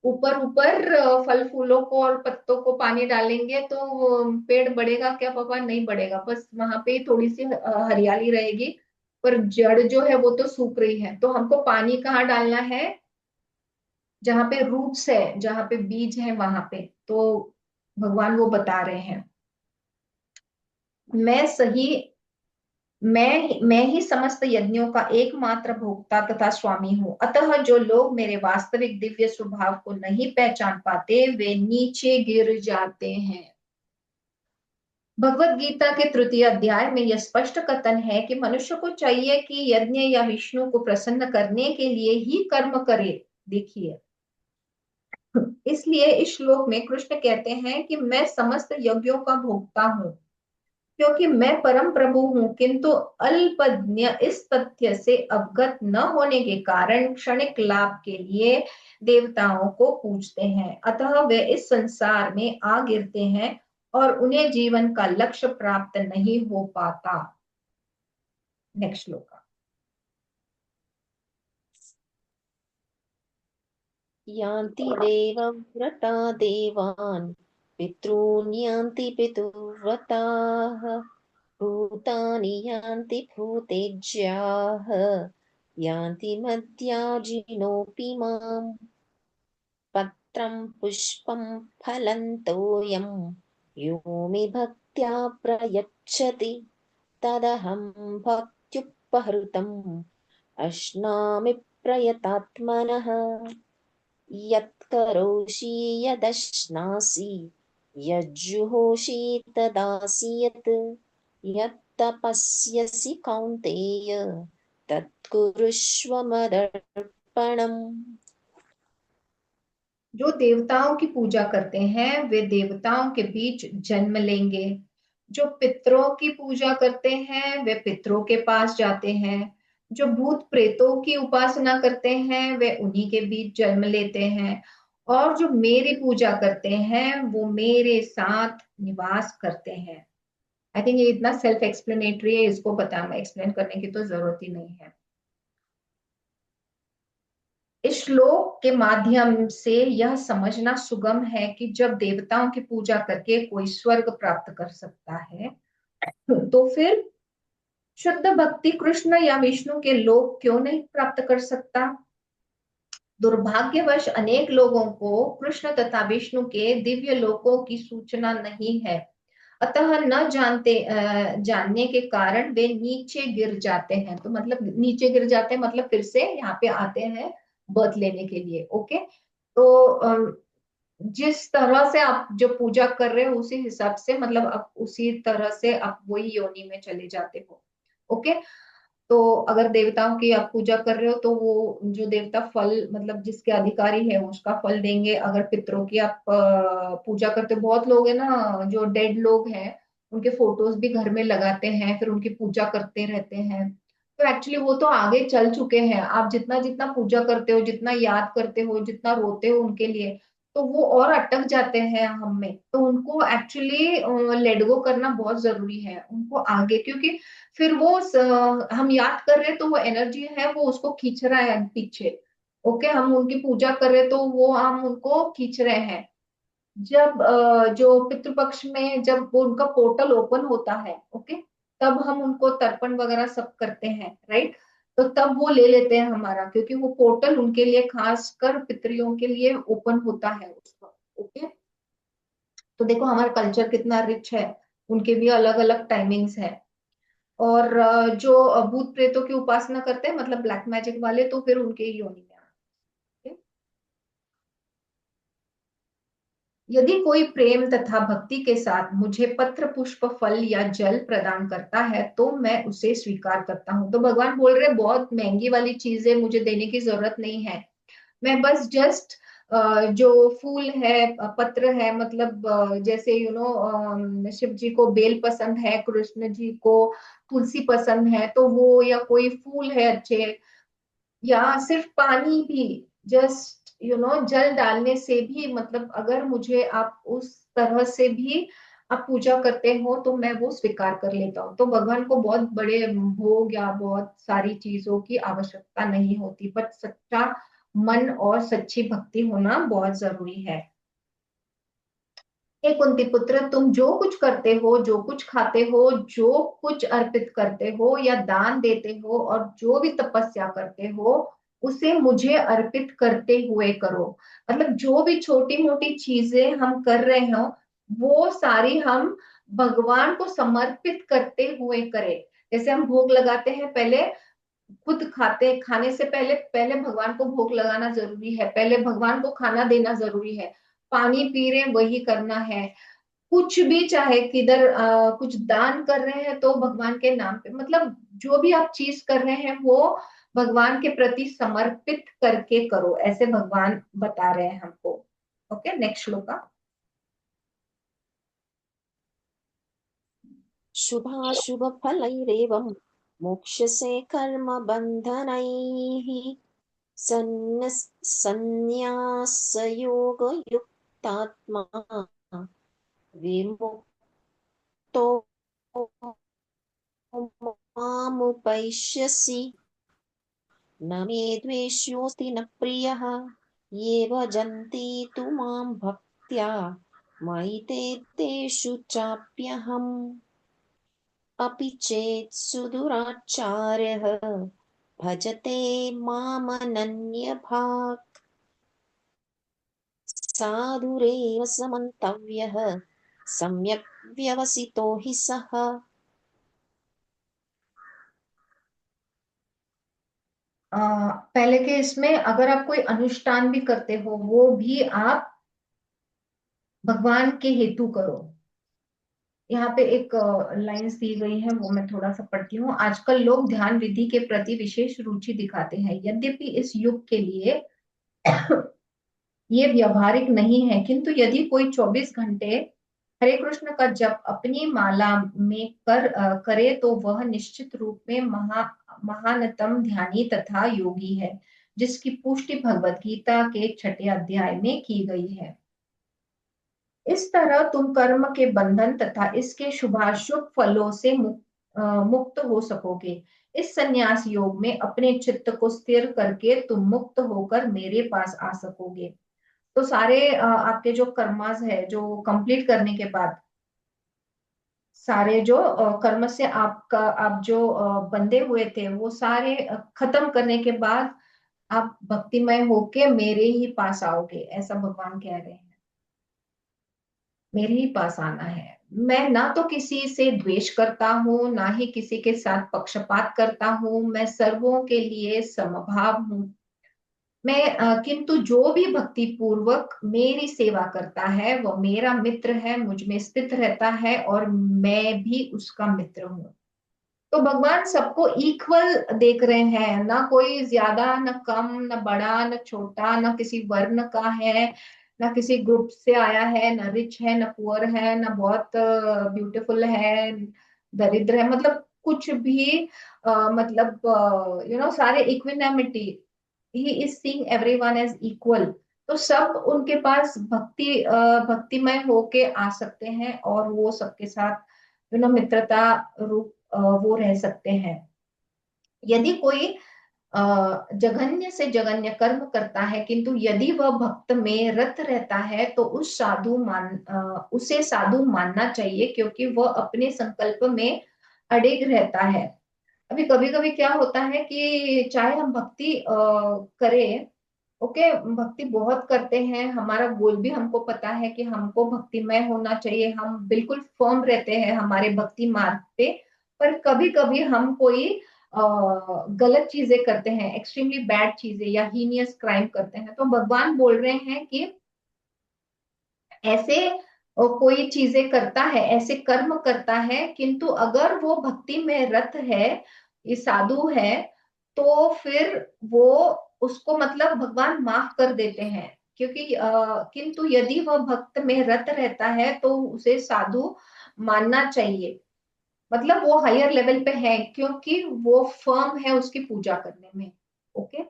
ऊपर ऊपर फल फूलों को और पत्तों को पानी डालेंगे तो वो पेड़ बढ़ेगा क्या पापा? नहीं बढ़ेगा, बस वहां पे थोड़ी सी हरियाली रहेगी, पर जड़ जो है वो तो सूख रही है। तो हमको पानी कहाँ डालना है? जहाँ पे रूट्स है, जहाँ पे बीज है वहां पे। तो भगवान वो बता रहे हैं, मैं सही मैं ही समस्त यज्ञों का एकमात्र भोक्ता तथा स्वामी हूँ। अतः जो लोग मेरे वास्तविक दिव्य स्वभाव को नहीं पहचान पाते वे नीचे गिर जाते हैं। भगवत गीता के तृतीय अध्याय में यह स्पष्ट कथन है कि मनुष्य को चाहिए कि यज्ञ या विष्णु को प्रसन्न करने के लिए ही कर्म करे। देखिए, इसलिए इस श्लोक में कृष्ण कहते हैं कि मैं समस्त यज्ञों का भोक्ता हूँ क्योंकि मैं परम प्रभु हूँ, किंतु अल्पज्ञ इस तथ्य से अवगत न होने के कारण क्षणिक लाभ के लिए देवताओं को पूजते हैं। अतः वे इस संसार में आ गिरते हैं और उन्हें जीवन का लक्ष्य प्राप्त नहीं हो पाता। नेक्स्ट श्लोक। यान्ति देवव्रता देवान् पितॄन् यान्ति पितुव्रताः भूतानि यान्ति भूतेज्याः यान्ति मद्याजिनोऽपि माम् पत्रं पुष्पं फलं तोयं यो मे भक्त्या प्रयच्छति तदहं भक्त्युपहृतम् अश्नामि प्रयतात्मनः यत्करोषि यदश्नासि यज्जुहोषि तदासि यत्तपस्यसि कौन्तेय तत्कुरुष्व मदर्पणम्। जो देवताओं की पूजा करते हैं वे देवताओं के बीच जन्म लेंगे। जो पितरों की पूजा करते हैं वे पितरों के पास जाते हैं। जो भूत प्रेतों की उपासना करते हैं वे उन्हीं के बीच जन्म लेते हैं। और जो मेरी पूजा करते हैं वो मेरे साथ निवास करते हैं। आई थिंक ये इतना सेल्फ एक्सप्लेनेटरी है, इसको बता एक्सप्लेन करने की तो जरूरत ही नहीं है। इस श्लोक के माध्यम से यह समझना सुगम है कि जब देवताओं की पूजा करके कोई स्वर्ग प्राप्त कर सकता है, तो फिर शुद्ध भक्ति कृष्ण या विष्णु के लोक क्यों नहीं प्राप्त कर सकता? दुर्भाग्यवश अनेक लोगों को कृष्ण तथा विष्णु के दिव्य लोकों की सूचना नहीं है। अतः न जानने के कारण वे नीचे गिर जाते हैं। तो मतलब नीचे गिर जाते हैं मतलब फिर से यहाँ पे आते हैं बर्थ लेने के लिए। ओके, तो जिस तरह से आप जो पूजा कर रहे हो उसी हिसाब से मतलब आप उसी तरह से आप वही योनि में चले जाते हो। ओके, तो अगर देवताओं की आप पूजा कर रहे हो तो वो जो देवता फल मतलब जिसके अधिकारी है उसका फल देंगे। अगर पितरों की आप पूजा करते हो, बहुत लोग है ना जो डेड लोग हैं उनके फोटोज भी घर में लगाते हैं फिर उनकी पूजा करते रहते हैं। तो एक्चुअली वो तो आगे चल चुके हैं। आप जितना जितना पूजा करते हो, जितना याद करते हो, जितना रोते हो उनके लिए, तो वो और अटक जाते हैं हम में। तो उनको एक्चुअली लेट गो करना बहुत जरूरी है उनको आगे, क्योंकि फिर वो हम याद कर रहे हैं तो वो एनर्जी है वो उसको खींच रहा है पीछे। ओके, हम उनकी पूजा कर रहे हैं तो वो हम उनको खींच रहे हैं। जब जो पितृपक्ष में जब वो उनका पोर्टल ओपन होता है, ओके, तब हम उनको तर्पण वगैरह सब करते हैं, राइट। तो तब वो ले लेते हैं हमारा, क्योंकि वो पोर्टल उनके लिए खास कर पितरियों के लिए ओपन होता है उस वक्त। ओके, तो देखो हमारा कल्चर कितना रिच है, उनके भी अलग अलग टाइमिंग्स है। और जो भूत प्रेतों की उपासना करते हैं मतलब ब्लैक मैजिक वाले, तो फिर उनके ही योनि में आते हैं। यदि कोई प्रेम तथा भक्ति के साथ मुझे पत्र पुष्प फल या जल प्रदान करता है तो मैं उसे स्वीकार करता हूँ। तो भगवान बोल रहे बहुत महंगी वाली चीजें मुझे देने की जरूरत नहीं है। मैं बस जस्ट जो फूल है, पत्र है, मतलब जैसे शिव जी को बेल पसंद है, कृष्ण जी को तुलसी पसंद है, तो वो या कोई फूल है अच्छे, या सिर्फ पानी भी, जस्ट जल डालने से भी, मतलब अगर मुझे आप उस तरह से भी आप पूजा करते हो तो मैं वो स्वीकार कर लेता हूँ। तो भगवान को बहुत बड़े भोग या बहुत सारी चीजों की आवश्यकता नहीं होती, पर सच्चा मन और सच्ची भक्ति होना बहुत जरूरी है। हे कुंती पुत्र, तुम जो कुछ करते हो, जो कुछ खाते हो, जो कुछ अर्पित करते हो या दान देते हो, और जो भी तपस्या करते हो, उसे मुझे अर्पित करते हुए करो। मतलब जो भी छोटी मोटी चीजें हम कर रहे हो, वो सारी हम भगवान को समर्पित करते हुए करें। जैसे हम भोग लगाते हैं, पहले खुद खाते, खाने से पहले पहले भगवान को भोग लगाना जरूरी है, पहले भगवान को खाना देना जरूरी है। पानी पी रहे हैं, वही करना है। कुछ भी, चाहे किधर कुछ दान कर रहे हैं तो भगवान के नाम पे, मतलब जो भी आप चीज कर रहे हैं वो भगवान के प्रति समर्पित करके करो, ऐसे भगवान बता रहे हैं हमको। ओके, नेक्स्ट श्लोका। शुभाशुभफलैरेवं मोक्ष्यसे कर्मबन्धनैः सन्न्यासयोगयुक्तात्मा विमुक्तो मामुपैष्यसि न मे द्वेष्योऽस्ति न प्रियः ये भजन्ति तु मां भक्त्या मयि ते तेषु चाप्यहम् अपि चेत् सुदुराचार्यः भजते मामनन्यभाक् साधुरेव समन्तव्यः सम्यक् व्यवसितो हि सः। पहले के इसमें अगर आप कोई अनुष्ठान भी करते हो, वो भी आप भगवान के हेतु करो। यहाँ पे एक लाइंस दी गई है, वो मैं थोड़ा सा पढ़ती हूँ। आजकल लोग ध्यान विधि के प्रति विशेष रुचि दिखाते हैं, यद्यपि इस युग के लिए ये व्यवहारिक नहीं है, किंतु यदि कोई 24 घंटे हरे कृष्ण का जप अपनी माला में करे तो वह निश्चित रूप में महानतम ध्यानी तथा योगी है, जिसकी पुष्टि भगवत गीता के 6 अध्याय में की गई है। इस तरह तुम कर्म के बंधन तथा इसके शुभाशुभ फलों से मुक्त हो सकोगे। इस संन्यास योग में अपने चित्त को स्थिर करके तुम मुक्त होकर मेरे पास आ सकोगे। तो सारे आपके जो कर्मास है, जो कंप्लीट करने के बाद, सारे जो कर्म से आपका, आप जो बंधे हुए थे, वो सारे खत्म करने के बाद आप भक्तिमय होके मेरे ही पास आओगे, ऐसा भगवान कह रहे हैं। मेरे ही पास आना है। मैं ना तो किसी से द्वेष करता हूँ, ना ही किसी के साथ पक्षपात करता हूँ। मैं सर्वों के लिए समभाव हूँ। मैं किंतु जो भी भक्ति पूर्वक मेरी सेवा करता है वह मेरा मित्र है, मुझ में स्थित रहता है और मैं भी उसका मित्र हूँ। तो भगवान सबको इक्वल देख रहे हैं, ना कोई ज्यादा, ना कम, ना बड़ा, ना छोटा, ना किसी वर्ण का है, ना किसी ग्रुप से आया है, ना रिच है, ना पुअर है, ना बहुत ब्यूटीफुल है, दरिद्र है, मतलब कुछ भी, मतलब सारे equanimity. He is seeing everyone as equal. तो सब उनके पास भक्तिमय होके आ सकते हैं और वो सबके साथ मित्रता रूप वो रह सकते हैं। यदि कोई जघन्य से जघन्य कर्म करता है, किंतु यदि वह भक्त में रत रहता है तो उसे साधु मानना चाहिए, क्योंकि वह अपने संकल्प में अडिग रहता है। अभी कभी कभी क्या होता है कि चाहे हम भक्ति करें, ओके, भक्ति बहुत करते हैं, हमारा गोल भी हमको पता है कि हमको भक्तिमय होना चाहिए, हम बिल्कुल फर्म रहते हैं हमारे भक्ति मार्ग पे। पर कभी कभी हम कोई गलत चीजें करते हैं, एक्सट्रीमली बैड चीजें या हीनियस क्राइम करते हैं, तो भगवान बोल रहे हैं कि ऐसे कोई चीजें करता है, ऐसे कर्म करता है, किंतु अगर वो भक्ति में रत है, ये साधु है, तो फिर वो उसको मतलब भगवान माफ कर देते हैं। क्योंकि किंतु यदि वह भक्त में रत रहता है तो उसे साधु मानना चाहिए। मतलब वो हायर लेवल पे है क्योंकि वो फर्म है उसकी पूजा करने में। Okay,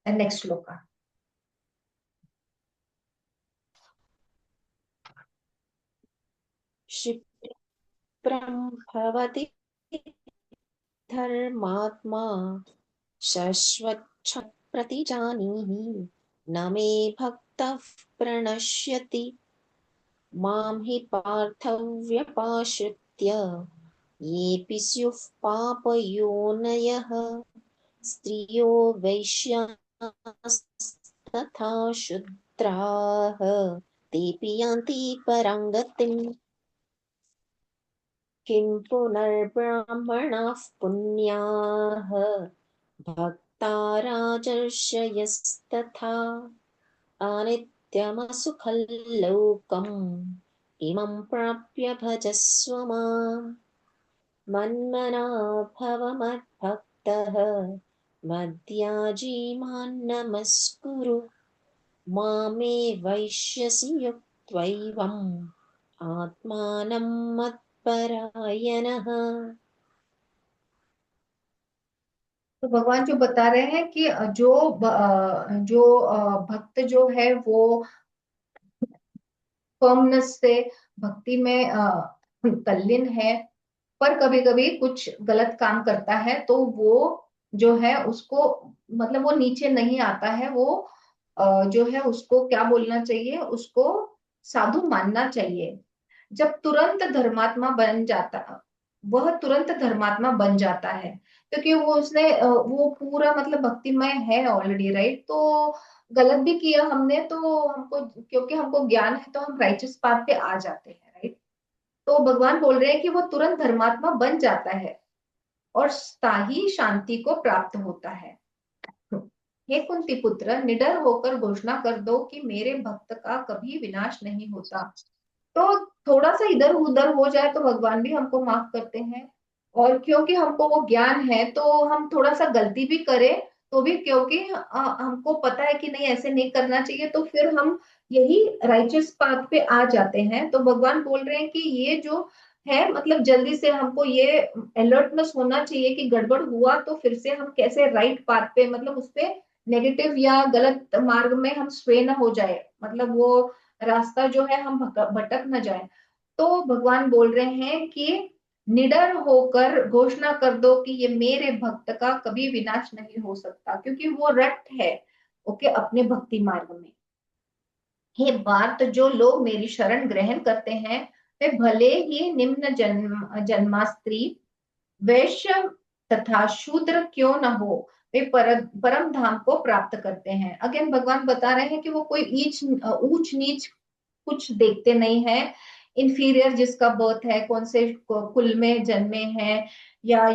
next shloka. क्षिप्रं भवति धर्मात्मा शश्वच्छं प्रतिजानीहि न मे भक्तः प्रणश्यति मां हि पार्थव्यपाश्रित्य येऽपि स्युः पापयोनयः स्त्रियो वैश्यास्तथा शूद्राः तेऽपि यान्ति परां गतिम् किं पुनर्ब्राह्मणाः पुण्याः भक्ता राजर्षयस्तथा अनित्यमसुखल्लोकम् इमं प्राप्य भजस्व माम् मन्मना भव मद्भक्तः मद्याजी मां नमस्कुरु मामे वैश्यसि युक्त्वैवम् आत्मानं मत्परायणः। तो भगवान जो बता रहे हैं कि जो भक्त जो है वो फर्मनेस से भक्ति में तल्लीन है, पर कभी कभी कुछ गलत काम करता है तो वो जो है उसको मतलब वो नीचे नहीं आता है, वो जो है उसको क्या बोलना चाहिए, उसको साधु मानना चाहिए। जब तुरंत धर्मात्मा बन जाता, वह तुरंत धर्मात्मा बन जाता है क्योंकि वो उसने वो पूरा मतलब भक्तिमय है ऑलरेडी, राइट। तो गलत भी किया हमने तो हमको, क्योंकि हमको ज्ञान है तो हम राइचियस पाथ पे आ जाते हैं, राइट। तो भगवान बोल रहे हैं कि वो तुरंत धर्मात्मा बन जाता है और स्थायी शांति को प्राप्त होता है। हे कुंती पुत्र, निडर होकर घोषणा कर दो कि मेरे भक्त का कभी विनाश नहीं होता। तो थोड़ा सा इधर उधर हो जाए तो भगवान भी हमको माफ करते हैं। और क्योंकि हमको वो ज्ञान है तो हम थोड़ा सा गलती भी करें तो भी, क्योंकि हमको पता है कि नहीं ऐसे नहीं करना चाहिए, तो फिर हम यही राइचियस पाथ पे आ जाते हैं। तो भगवान बोल रहे हैं कि ये जो है मतलब जल्दी से हमको ये अलर्टनेस होना चाहिए कि गड़बड़ हुआ तो फिर से हम कैसे राइट पाथ पे, मतलब उस पे नेगेटिव या गलत मार्ग में हम स्वे न हो जाए, मतलब वो रास्ता जो है हम भटक न जाए। तो भगवान बोल रहे हैं कि निडर होकर घोषणा कर दो कि ये मेरे भक्त का कभी विनाश नहीं हो सकता, क्योंकि वो रट है ओके अपने भक्ति मार्ग में। हे बात, जो लोग मेरी शरण ग्रहण करते हैं वे भले ही निम्न जन्मा स्त्री, वैश्य तथा शूद्र क्यों न हो, वे परम धाम को प्राप्त करते हैं। अगेन भगवान बता रहे हैं कि वो कोई ऊंच नीच कुछ देखते नहीं है। इंफीरियर जिसका बर्थ है, कौन से कुल में जन्मे हैं, या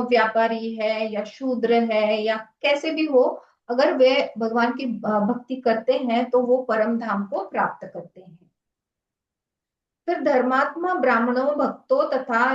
व्यापारी है या शूद्र है या कैसे भी हो, अगर वे भगवान की भक्ति करते हैं तो वो परम धाम को प्राप्त करते हैं। फिर धर्मात्मा ब्राह्मणों, भक्तों तथा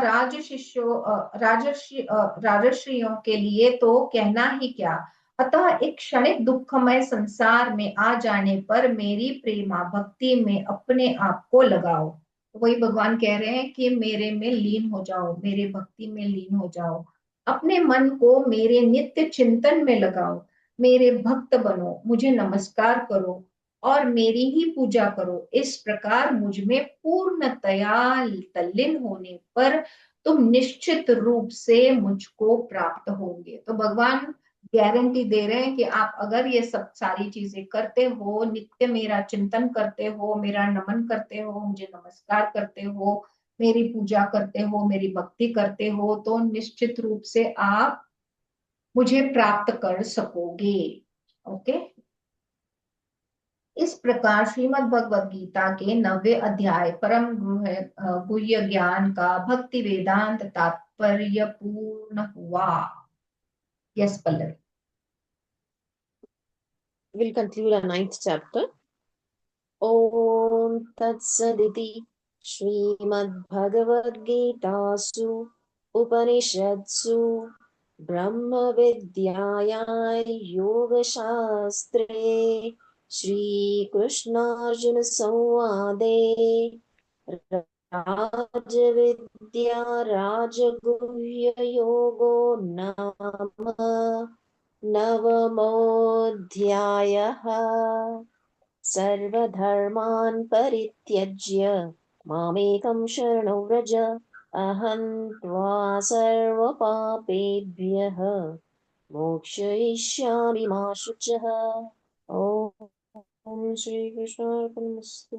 राजर्षियों के लिए तो कहना ही क्या। अतः एक क्षणिक दुखमय संसार में आ जाने पर मेरी प्रेमा भक्ति में अपने आप को लगाओ। तो वही भगवान कह रहे हैं कि मेरे में लीन हो जाओ, मेरे भक्ति में लीन हो जाओ, अपने मन को मेरे नित्य चिंतन में लगाओ, मेरे भक्त बनो, मुझे नमस्कार करो और मेरी ही पूजा करो। इस प्रकार मुझ में पूर्णतया तल्लीन होने पर तुम निश्चित रूप से मुझको प्राप्त होंगे। तो भगवान गारंटी दे रहे हैं कि आप अगर ये सब सारी चीजें करते हो, नित्य मेरा चिंतन करते हो, मेरा नमन करते हो, मुझे नमस्कार करते हो, मेरी पूजा करते हो, मेरी भक्ति करते हो, तो निश्चित रूप से आप मुझे प्राप्त कर सकोगे। ओके। इस प्रकार श्रीमद् भगवद गीता के 9वें अध्याय परम गुह्य ज्ञान का भक्ति वेदांत तात्पर्य पूर्ण हुआ। Yes Pallavi. we'll conclude our 9th chapter. Om Tatsaditi Srimad-Bhagavad-Gitasu Upanishadsu Brahma-Vidyayai Yoga-Shastre Shri Krishna-Arjuna Samvade Raja-Vidya Rajaguhya-Yogo Nama Navamodhyayaha सर्वधर्मान् परित्यज्य मामेकं शरणं व्रज अहं त्वा सर्वपापेभ्यः मोक्षयिष्यामि मा शुचः। ॐ श्रीकृष्णार्पणमस्तु।